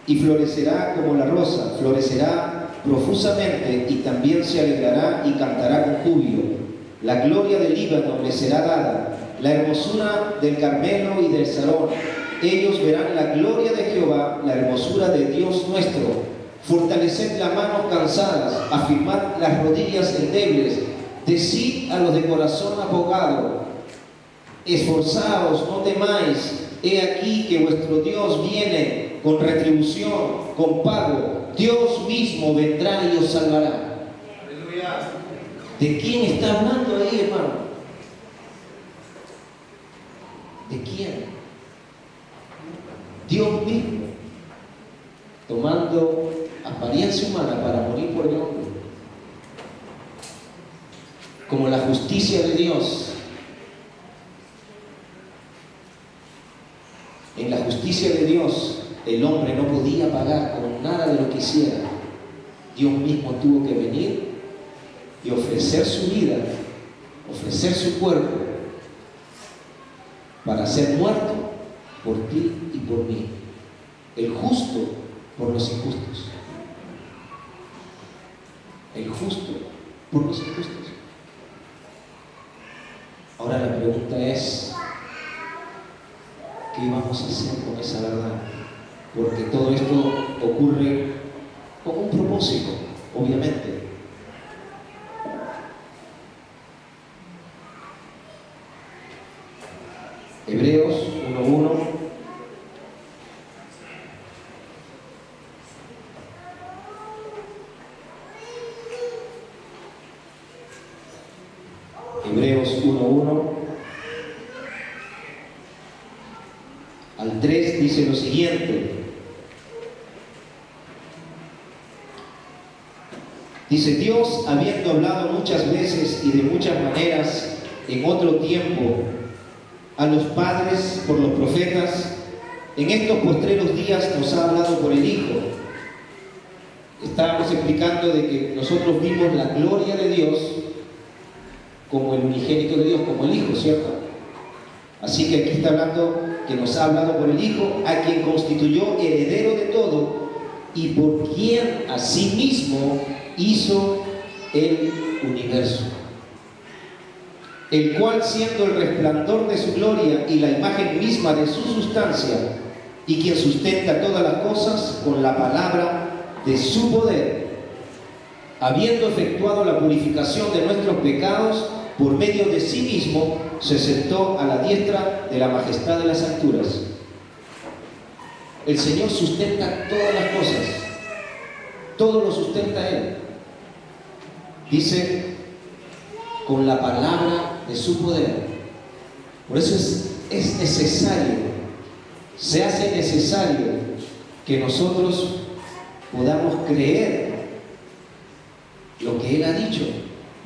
y florecerá como la rosa, florecerá profusamente y también se alegrará y cantará con júbilo. La gloria del Líbano le será dada, la hermosura del Carmelo y del Sarón. Ellos verán la gloria de Jehová, la hermosura de Dios nuestro. Fortaleced las manos cansadas, afirmad las rodillas endebles. Decid a los de corazón abogado, esforzaos, no temáis, he aquí que vuestro Dios viene con retribución, con pago. Dios mismo vendrá y os salvará. Aleluya. ¿De quién está hablando ahí, hermano? ¿De quién? Dios mismo, tomando apariencia humana para morir por el hombre. Como la justicia de Dios. En la justicia de Dios, el hombre no podía pagar con nada de lo que hiciera. Dios mismo tuvo que venir y ofrecer su vida, ofrecer su cuerpo, para ser muerto por ti y por mí. El justo por los injustos. El justo por los injustos. Ahora la pregunta es, ¿qué vamos a hacer con esa verdad? Porque todo esto ocurre con un propósito, obviamente. Hebreos 1:1. Hebreos 1 al 3 dice lo siguiente. Dice: Dios, habiendo hablado muchas veces y de muchas maneras en otro tiempo a los padres por los profetas, en estos postreros días nos ha hablado por el Hijo. Estábamos explicando de que nosotros vimos la gloria de Dios como el unigénito de Dios, como el Hijo, ¿cierto? Así que aquí está hablando que nos ha hablado por el Hijo, a quien constituyó heredero de todo y por quien asimismo hizo el universo, el cual, siendo el resplandor de su gloria y la imagen misma de su sustancia, y quien sustenta todas las cosas con la palabra de su poder, habiendo efectuado la purificación de nuestros pecados por medio de sí mismo, se sentó a la diestra de la majestad de las alturas. El Señor sustenta todas las cosas, todo lo sustenta Él. Dice, con la palabra de su poder. Por eso es necesario, se hace necesario que nosotros podamos creer lo que Él ha dicho.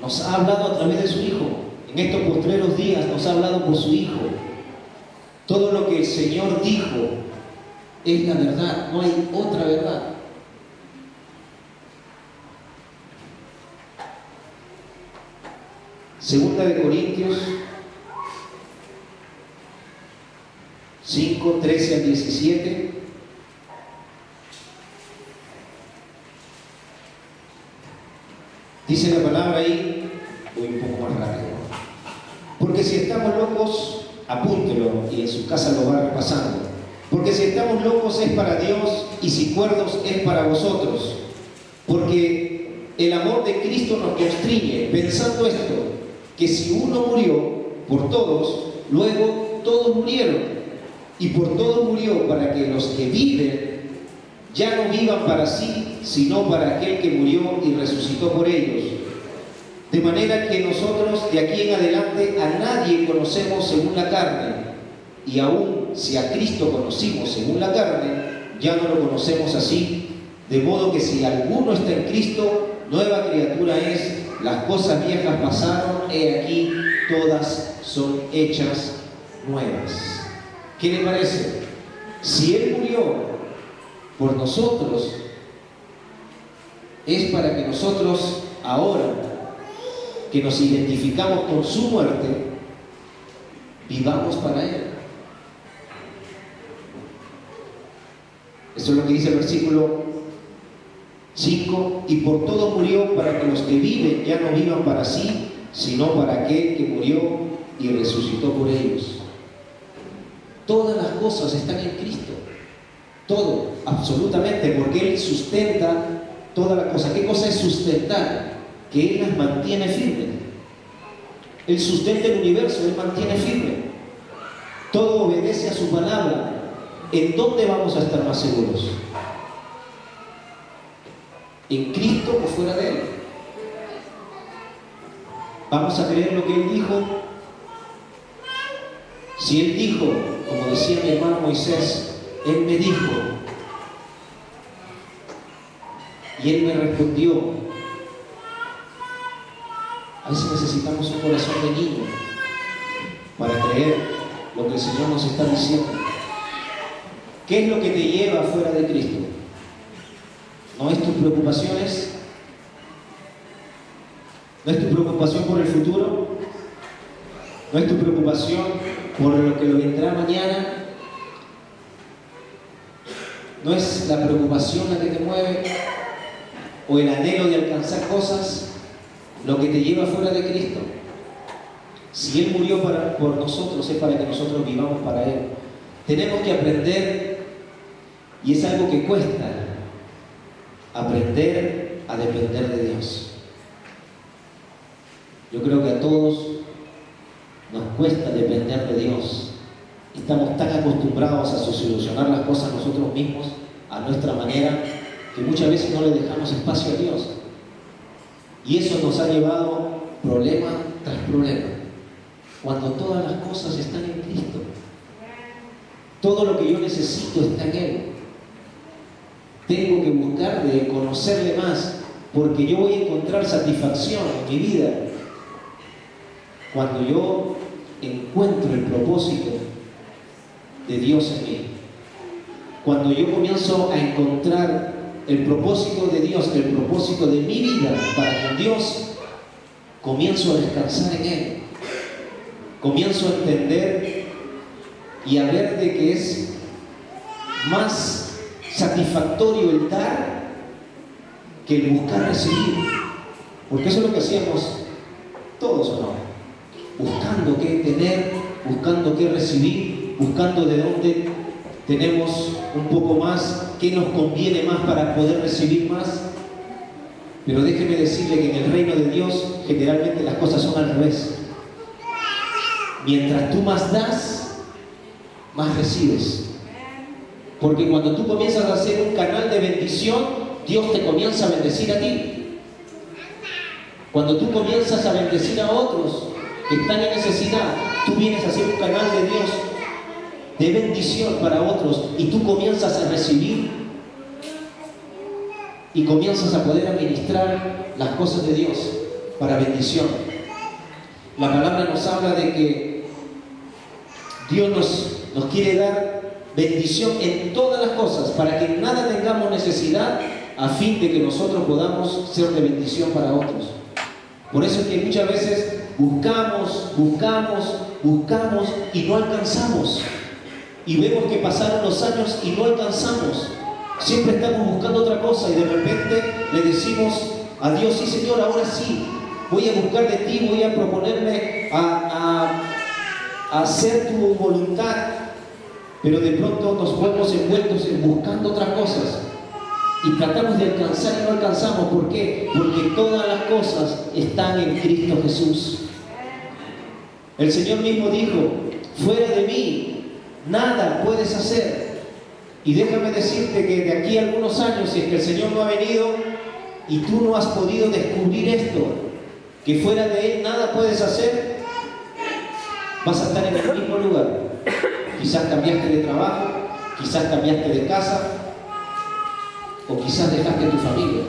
Nos ha hablado a través de su Hijo. En estos postreros días nos ha hablado por su Hijo. Todo lo que el Señor dijo es la verdad, no hay otra verdad. Segunda de Corintios 5, 13 al 17. Dice la palabra ahí, voy un poco más rápido. Porque si estamos locos, apúntelo y en su casa lo va repasando. Porque si estamos locos es para Dios y si cuerdos es para vosotros. Porque el amor de Cristo nos constriñe, pensando esto, que si uno murió por todos, luego todos murieron. Y por todos murió para que los que viven ya no vivan para sí, sino para aquel que murió y resucitó por ellos. De manera que nosotros de aquí en adelante a nadie conocemos según la carne, y aun si a Cristo conocimos según la carne, ya no lo conocemos así. De modo que si alguno está en Cristo, nueva criatura es, las cosas viejas pasaron, he aquí, todas son hechas nuevas. ¿Qué le parece? Si Él murió por nosotros, es para que nosotros ahora, que nos identificamos con su muerte, vivamos para Él. Eso es lo que dice el versículo 5, y por todo murió para que los que viven ya no vivan para sí, sino para aquel que murió y resucitó por ellos. Todas las cosas están en Cristo, todo, absolutamente, porque Él sustenta todas las cosas. ¿Qué cosa es sustentar? Que Él las mantiene firmes. Él sustenta el universo, Él mantiene firme. Todo obedece a su palabra. ¿En dónde vamos a estar más seguros? ¿En Cristo o fuera de Él? ¿Vamos a creer lo que Él dijo? Si Él dijo, como decía mi hermano Moisés, Él me dijo, y Él me respondió. A veces necesitamos un corazón de niño para creer lo que el Señor nos está diciendo. ¿Qué es lo que te lleva fuera de Cristo? ¿No es tus preocupaciones? ¿No es tu preocupación por el futuro? ¿No es tu preocupación por lo que lo vendrá mañana? ¿No es la preocupación la que te mueve? ¿O el anhelo de alcanzar cosas lo que te lleva fuera de Cristo? Si Él murió por nosotros, es para que nosotros vivamos para Él. Tenemos que aprender, y es algo que cuesta, aprender a depender de Dios. Yo creo que a todos nos cuesta depender de Dios. Estamos tan acostumbrados a solucionar las cosas nosotros mismos, a nuestra manera, que muchas veces no le dejamos espacio a Dios. Y eso nos ha llevado problema tras problema. Cuando todas las cosas están en Cristo. Todo lo que yo necesito está en Él. Tengo que buscar de conocerle más, porque yo voy a encontrar satisfacción en mi vida cuando yo encuentro el propósito de Dios en mí. Cuando yo comienzo a encontrar el propósito de Dios, el propósito de mi vida para con Dios, comienzo a descansar en Él. Comienzo a entender y a ver de que es más satisfactorio el dar que el buscar recibir. Porque eso es lo que hacíamos todos, ¿o no? Buscando qué tener, buscando qué recibir, buscando de dónde tenemos un poco más, qué nos conviene más para poder recibir más. Pero déjeme decirle que en el reino de Dios generalmente las cosas son al revés. Mientras tú más das, más recibes. Porque cuando tú comienzas a hacer un canal de bendición, Dios te comienza a bendecir a ti. Cuando tú comienzas a bendecir a otros que están en necesidad, tú vienes a hacer un canal de Dios de bendición para otros y tú comienzas a recibir y comienzas a poder administrar las cosas de Dios para bendición. La palabra nos habla de que Dios nos quiere dar bendición en todas las cosas, para que en nada tengamos necesidad, a fin de que nosotros podamos ser de bendición para otros. Por eso es que muchas veces buscamos y no alcanzamos. Y vemos que pasaron los años y no alcanzamos. Siempre estamos buscando otra cosa y de repente le decimos a Dios: sí, Señor, ahora sí, voy a buscar de ti, voy a proponerme a hacer tu voluntad. Pero de pronto nos vemos envueltos en buscando otras cosas y tratamos de alcanzar y no alcanzamos. ¿Por qué? Porque todas las cosas están en Cristo Jesús. El Señor mismo dijo: fuera de mí nada puedes hacer. Y déjame decirte que de aquí a algunos años, si es que el Señor no ha venido y tú no has podido descubrir esto, que fuera de Él nada puedes hacer, vas a estar en el mismo lugar. Quizás cambiaste de trabajo, quizás cambiaste de casa, o quizás dejaste tu familia.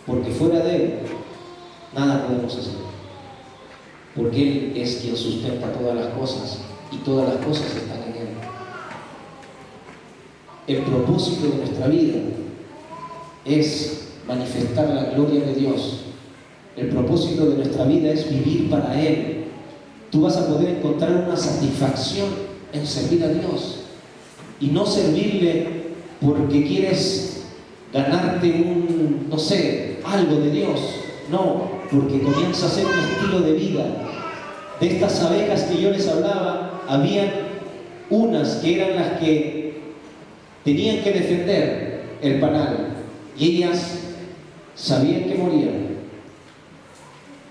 Porque fuera de Él, nada podemos hacer. Porque Él es quien sustenta todas las cosas, y todas las cosas están en Él. El propósito de nuestra vida es manifestar la gloria de Dios. El propósito de nuestra vida es vivir para Él. Tú vas a poder encontrar una satisfacción en servir a Dios y no servirle porque quieres ganarte algo de Dios. No, porque comienza a ser un estilo de vida. De estas abejas que yo les hablaba, había unas que eran las que tenían que defender el panal y ellas sabían que morían,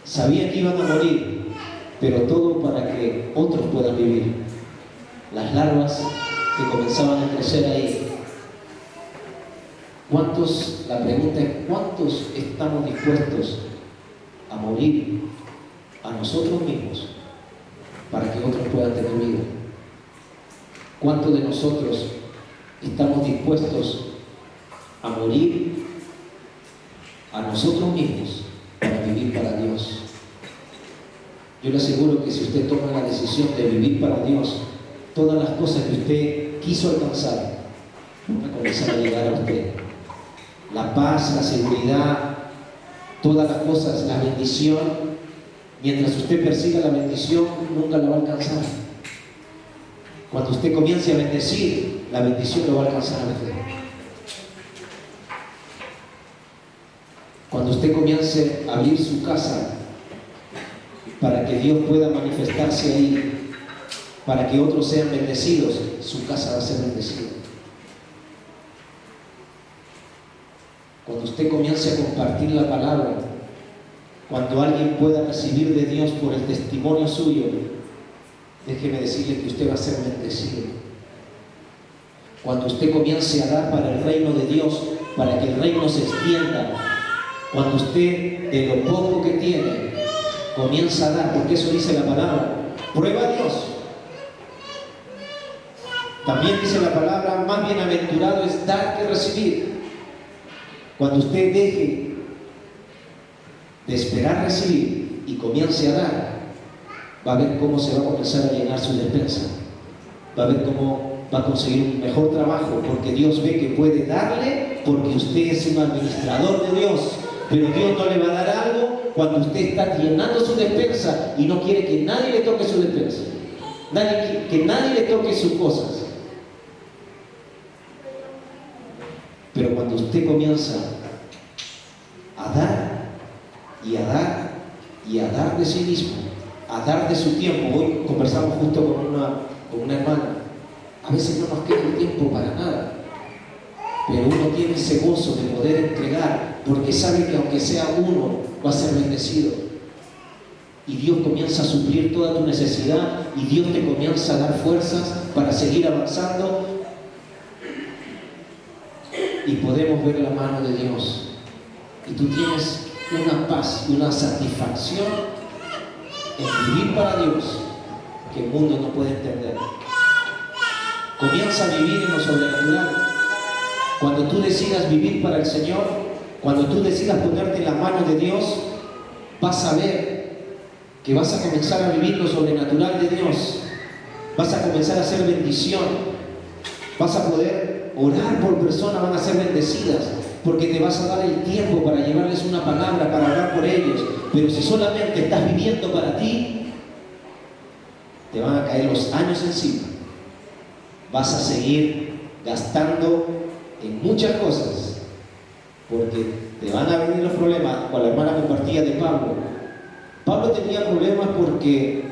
sabían que iban a morir, pero todo para que otros puedan vivir. Las larvas que comenzaban a crecer ahí. La pregunta es: ¿cuántos estamos dispuestos a morir a nosotros mismos para que otros puedan tener vida? ¿Cuántos de nosotros estamos dispuestos a morir a nosotros mismos para vivir para Dios? Yo le aseguro que si usted toma la decisión de vivir para Dios, todas las cosas que usted quiso alcanzar van a comenzar a llegar a usted. La paz, la seguridad, todas las cosas, la bendición. Mientras usted persiga la bendición, nunca la va a alcanzar. Cuando usted comience a bendecir, la bendición lo va a alcanzar a usted. Cuando usted comience a abrir su casa para que Dios pueda manifestarse ahí, para que otros sean bendecidos, su casa va a ser bendecida. Cuando usted comience a compartir la palabra, cuando alguien pueda recibir de Dios por el testimonio suyo, déjeme decirle que usted va a ser bendecido. Cuando usted comience a dar para el reino de Dios, para que el reino se extienda, cuando usted de lo poco que tiene comienza a dar, porque eso dice la palabra. Prueba a Dios. También dice la palabra, más bienaventurado es dar que recibir. Cuando usted deje de esperar recibir y comience a dar, va a ver cómo se va a comenzar a llenar su despensa. Va a ver cómo va a conseguir un mejor trabajo, porque Dios ve que puede darle, porque usted es un administrador de Dios. Pero Dios no le va a dar algo cuando usted está llenando su despensa y no quiere que nadie le toque su despensa, que nadie le toque sus cosas. Pero cuando usted comienza a dar y a dar y a dar de sí mismo, a dar de su tiempo. Hoy conversamos justo con una hermana. A veces no nos queda el tiempo para nada, pero uno tiene ese gozo de poder entregar, porque sabe que aunque sea uno, va a ser bendecido. Y Dios comienza a suplir toda tu necesidad, y Dios te comienza a dar fuerzas para seguir avanzando, y podemos ver la mano de Dios. Y tú tienes una paz y una satisfacción en vivir para Dios que el mundo no puede entender. Comienza a vivir en lo sobrenatural. Cuando tú decidas vivir para el Señor, cuando tú decidas ponerte en la mano de Dios, vas a ver que vas a comenzar a vivir lo sobrenatural de Dios. Vas a comenzar a hacer bendición. Vas a poder orar por personas, van a ser bendecidas, porque te vas a dar el tiempo para llevarles una palabra, para orar por ellos. Pero si solamente estás viviendo para ti, te van a caer los años encima. Vas a seguir gastando en muchas cosas, porque te van a venir los problemas. Cuando la hermana compartía de Pablo, Pablo tenía problemas porque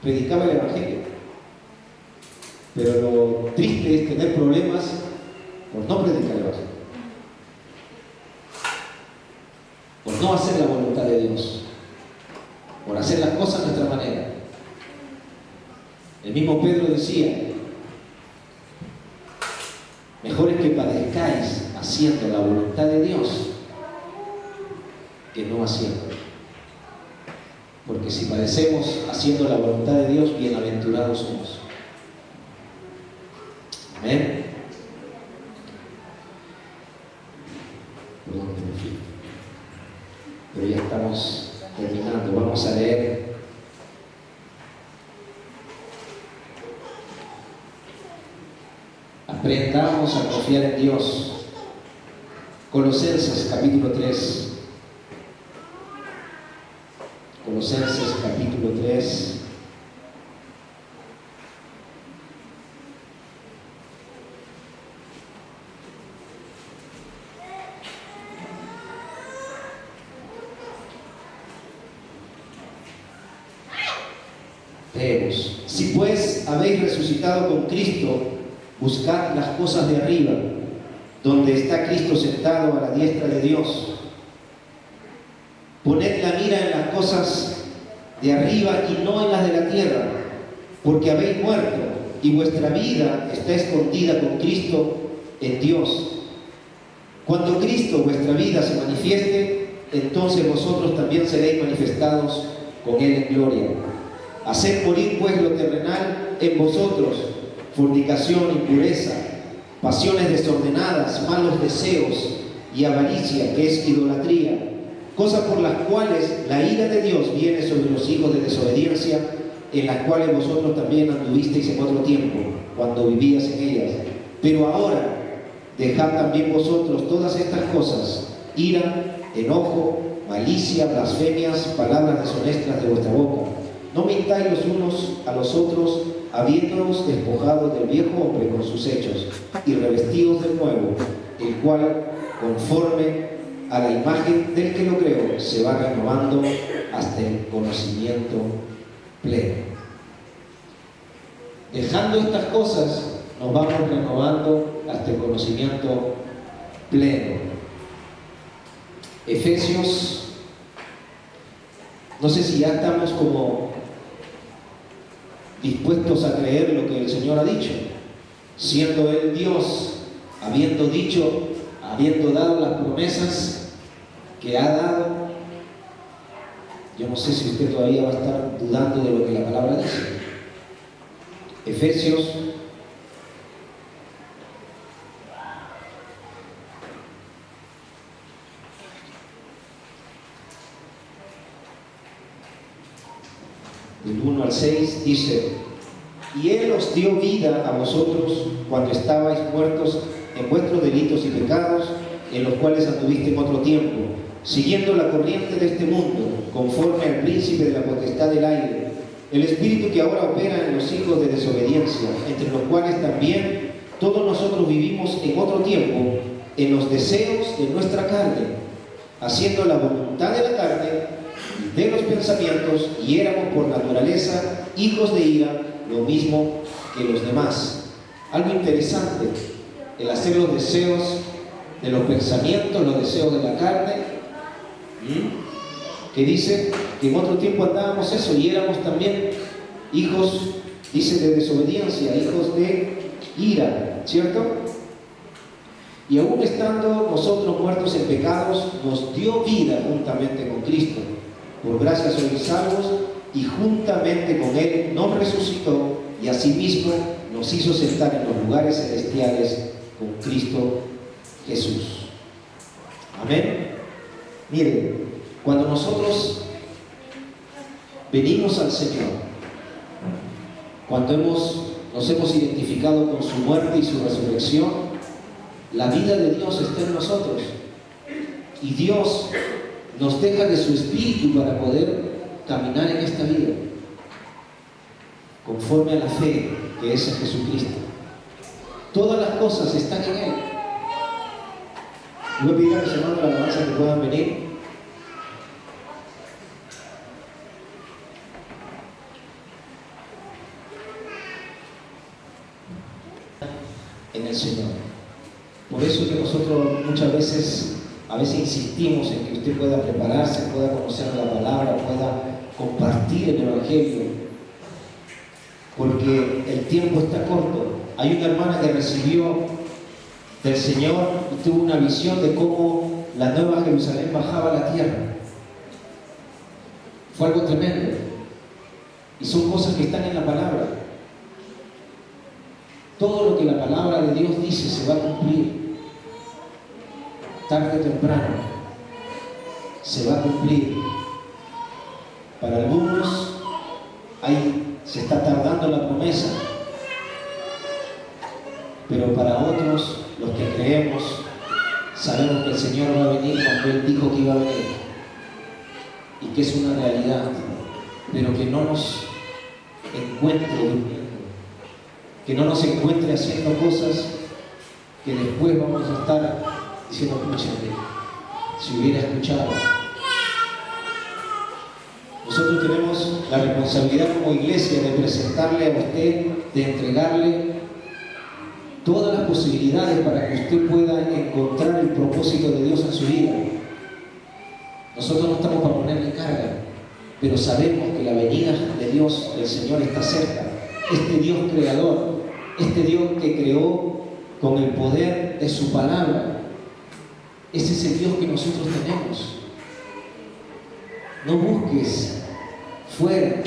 predicaba el Evangelio, pero lo triste es tener problemas por no predicar el Evangelio, por no hacer la voluntad de Dios, por hacer las cosas de nuestra manera. El mismo Pedro decía, mejor es que padezcáis haciendo la voluntad de Dios que no haciendo. Porque si padecemos haciendo la voluntad de Dios, bienaventurados somos. Amén. Perdón que me fui. Pero ya estamos terminando. Vamos a leer aprendamos a confiar en Dios. Colosenses capítulo 3. Colosenses capítulo 3. Leemos. Si pues habéis resucitado con Cristo, buscad las cosas de arriba, donde está Cristo sentado a la diestra de Dios. Poned la mira en las cosas de arriba y no en las de la tierra, porque habéis muerto y vuestra vida está escondida con Cristo en Dios. Cuando Cristo, vuestra vida, se manifieste, entonces vosotros también seréis manifestados con Él en gloria. Haced morir pues lo terrenal en vosotros: fornicación, impureza, pasiones desordenadas, malos deseos y avaricia, que es idolatría, cosas por las cuales la ira de Dios viene sobre los hijos de desobediencia, en las cuales vosotros también anduvisteis en otro tiempo, cuando vivías en ellas. Pero ahora dejad también vosotros todas estas cosas: ira, enojo, malicia, blasfemias, palabras deshonestas de vuestra boca. No mintáis los unos a los otros, habiéndonos despojado del viejo hombre con sus hechos, y revestidos del nuevo, el cual, conforme a la imagen del que lo creó, se va renovando hasta el conocimiento pleno. Dejando estas cosas, nos vamos renovando hasta el conocimiento pleno. Efesios, no sé si ya estamos como dispuestos a creer lo que el Señor ha dicho, siendo Él Dios, habiendo dicho, habiendo dado las promesas que ha dado, Yo no sé si usted todavía va a estar dudando de lo que la palabra dice. Efesios del 1 al 6 dice: y Él os dio vida a vosotros cuando estabais muertos en vuestros delitos y pecados, en los cuales anduviste en otro tiempo, siguiendo la corriente de este mundo, conforme al príncipe de la potestad del aire, el espíritu que ahora opera en los hijos de desobediencia, entre los cuales también todos nosotros vivimos en otro tiempo, en los deseos de nuestra carne, haciendo la voluntad de la carne y de los pensamientos, y éramos por naturaleza hijos de ira, lo mismo que los demás. Algo interesante, el hacer los deseos de los pensamientos, los deseos de la carne, que dice que en otro tiempo andábamos eso y éramos también hijos, dice, de desobediencia, hijos de ira, ¿cierto? Y aún estando nosotros muertos en pecados, nos dio vida juntamente con Cristo. Por gracia sois salvos, y juntamente con Él nos resucitó, y asimismo nos hizo sentar en los lugares celestiales con Cristo Jesús. Amén. Miren, cuando nosotros venimos al Señor, cuando nos hemos identificado con su muerte y su resurrección, la vida de Dios está en nosotros, y Dios nos deja de su espíritu para poder caminar en esta vida conforme a la fe que es en Jesucristo. Todas las cosas están en Él. Voy a pedir a mis hermanos de la alabanza que puedan venir. En el Señor. Por eso que nosotros muchas veces, a veces insistimos en que usted pueda prepararse, pueda conocer la palabra, pueda compartir el Evangelio, porque el tiempo está corto. Hay una hermana que recibió del Señor y tuvo una visión de cómo la nueva Jerusalén bajaba a la tierra. Fue algo tremendo, y son cosas que están en la palabra. Todo lo que la palabra de Dios dice se va a cumplir, tarde o temprano se va a cumplir. Para algunos se está tardando la promesa, pero para otros, los que creemos, sabemos que el Señor va a venir cuando Él dijo que iba a venir, y que es una realidad, pero que no nos encuentre durmiendo, que no nos encuentre haciendo cosas que después vamos a estar diciendo: escúchame, si hubiera escuchado. Nosotros tenemos la responsabilidad como iglesia de presentarle a usted, de entregarle todas las posibilidades para que usted pueda encontrar el propósito de Dios en su vida. Nosotros no estamos para ponerle carga, pero sabemos que la venida de Dios, del Señor, está cerca. Este Dios creador, este Dios que creó con el poder de su palabra, ese es el Dios que nosotros tenemos. No busques fuera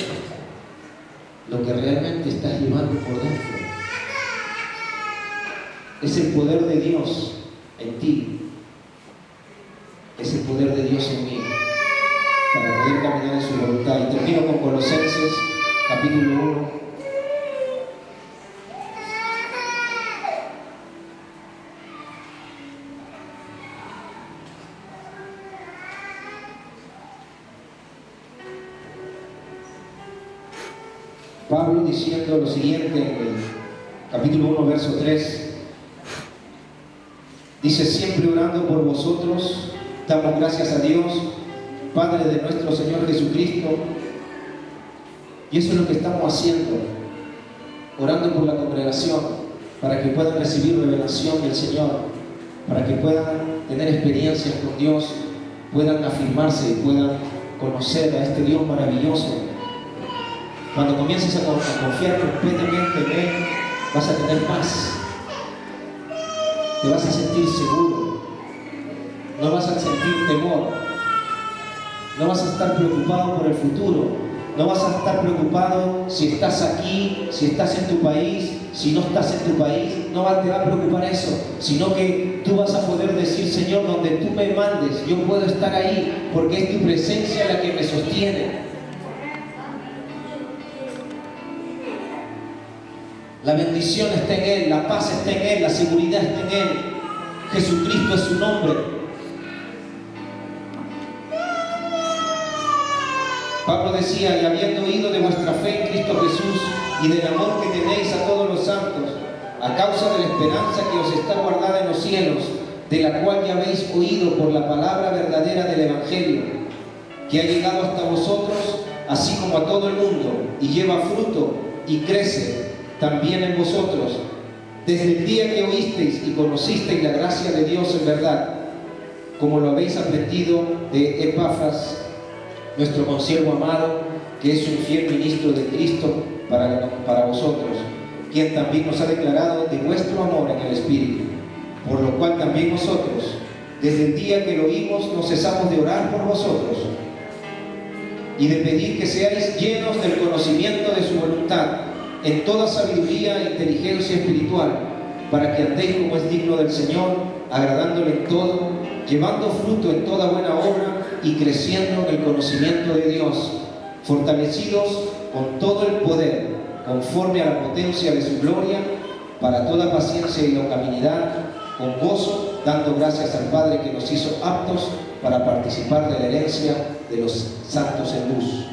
lo que realmente estás llevando por dentro. Es el poder de Dios en ti, es el poder de Dios en mí, para poder caminar en su voluntad. Y termino con Colosenses, capítulo 1. Pablo diciendo lo siguiente en el capítulo 1, verso 3. Dice: siempre orando por vosotros, damos gracias a Dios, Padre de nuestro Señor Jesucristo. Y eso es lo que estamos haciendo, orando por la congregación, para que puedan recibir revelación del Señor, para que puedan tener experiencias con Dios, puedan afirmarse y puedan conocer a este Dios maravilloso. Cuando comiences a confiar completamente en Él, vas a tener paz, te vas a sentir seguro, no vas a sentir temor, No vas a estar preocupado por el futuro. No vas a estar preocupado si estás aquí, si estás en tu país, si no estás en tu país. No te va a preocupar eso, sino que tú vas a poder decir: Señor, donde tú me mandes, yo puedo estar ahí, porque es tu presencia la que me sostiene. La bendición está en Él, la paz está en Él, la seguridad está en Él. Jesucristo es su nombre. Pablo decía: y habiendo oído de vuestra fe en Cristo Jesús y del amor que tenéis a todos los santos, a causa de la esperanza que os está guardada en los cielos, de la cual ya habéis oído por la palabra verdadera del Evangelio, que ha llegado hasta vosotros, así como a todo el mundo, y lleva fruto y crece también en vosotros, desde el día que oísteis y conocisteis la gracia de Dios en verdad, como lo habéis aprendido de Epafras, nuestro consiervo amado, que es un fiel ministro de Cristo para vosotros, quien también nos ha declarado de vuestro amor en el Espíritu, por lo cual también nosotros, desde el día que lo oímos, no cesamos de orar por vosotros y de pedir que seáis llenos del conocimiento de su voluntad, en toda sabiduría e inteligencia espiritual, para que andéis como es digno del Señor, agradándole en todo, llevando fruto en toda buena obra y creciendo en el conocimiento de Dios, fortalecidos con todo el poder, conforme a la potencia de su gloria, para toda paciencia y longanimidad, con gozo, dando gracias al Padre que nos hizo aptos para participar de la herencia de los santos en luz,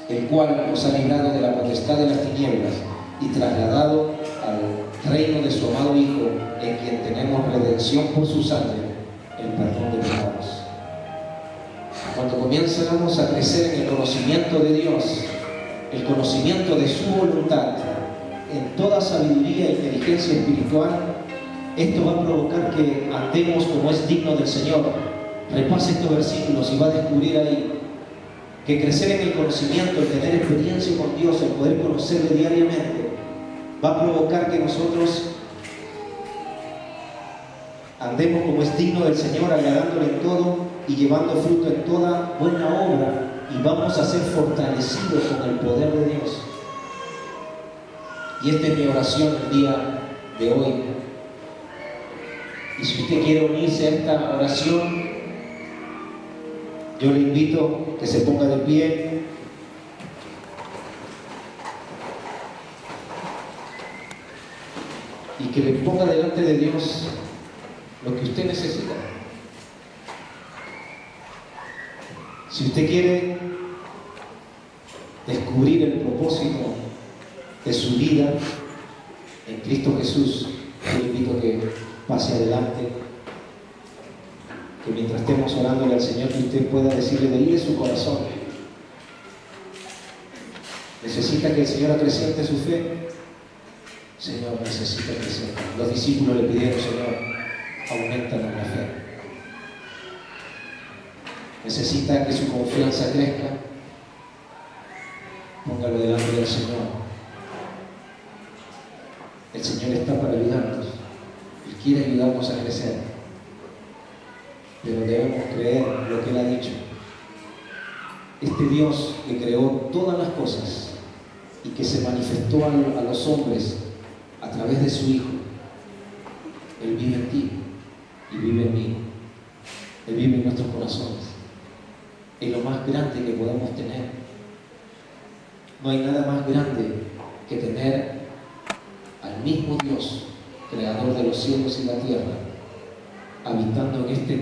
el cual nos ha librado de la potestad de las tinieblas y trasladado al reino de su amado Hijo, en quien tenemos redención por su sangre, el perdón de pecados. Cuando comenzamos a crecer en el conocimiento de Dios, el conocimiento de su voluntad, en toda sabiduría e inteligencia espiritual, esto va a provocar que andemos como es digno del Señor. Repase estos versículos y va a descubrir ahí que crecer en el conocimiento, el tener experiencia con Dios, el poder conocerle diariamente, va a provocar que nosotros andemos como es digno del Señor, agradándole en todo y llevando fruto en toda buena obra, y vamos a ser fortalecidos con el poder de Dios. Y esta es mi oración el día de hoy. Y si usted quiere unirse a esta oración, yo le invito a que se ponga de pie y que le ponga delante de Dios lo que usted necesita. Si usted quiere descubrir el propósito de su vida en Cristo Jesús, yo le invito a que pase adelante, que mientras estemos orándole al Señor, que usted pueda decirle de ahí de su corazón: ¿necesita que el Señor acreciente su fe? Señor, necesita crecer. Los discípulos le pidieron: Señor, aumentanos la fe. Necesita que su confianza crezca. Póngalo delante del Señor. El Señor está para ayudarnos. Él quiere ayudarnos a crecer, pero debemos creer lo que Él ha dicho. Este Dios que creó todas las cosas y que se manifestó a los hombres a través de su Hijo, Él vive en ti y vive en mí. Él vive en nuestros corazones. Es lo más grande que podemos tener. No hay nada más grande que tener al mismo Dios, creador de los cielos y la tierra, habitando en este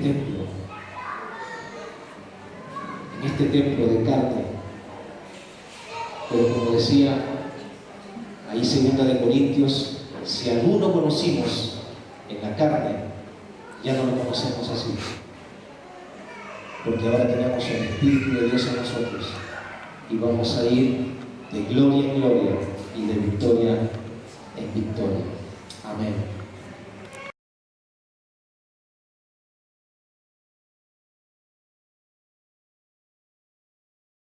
templo de carne. Pero como decía ahí 2 de Corintios, si alguno conocimos en la carne, ya no lo conocemos así, porque ahora tenemos el Espíritu de Dios en nosotros y vamos a ir de gloria en gloria y de victoria en victoria. Amén.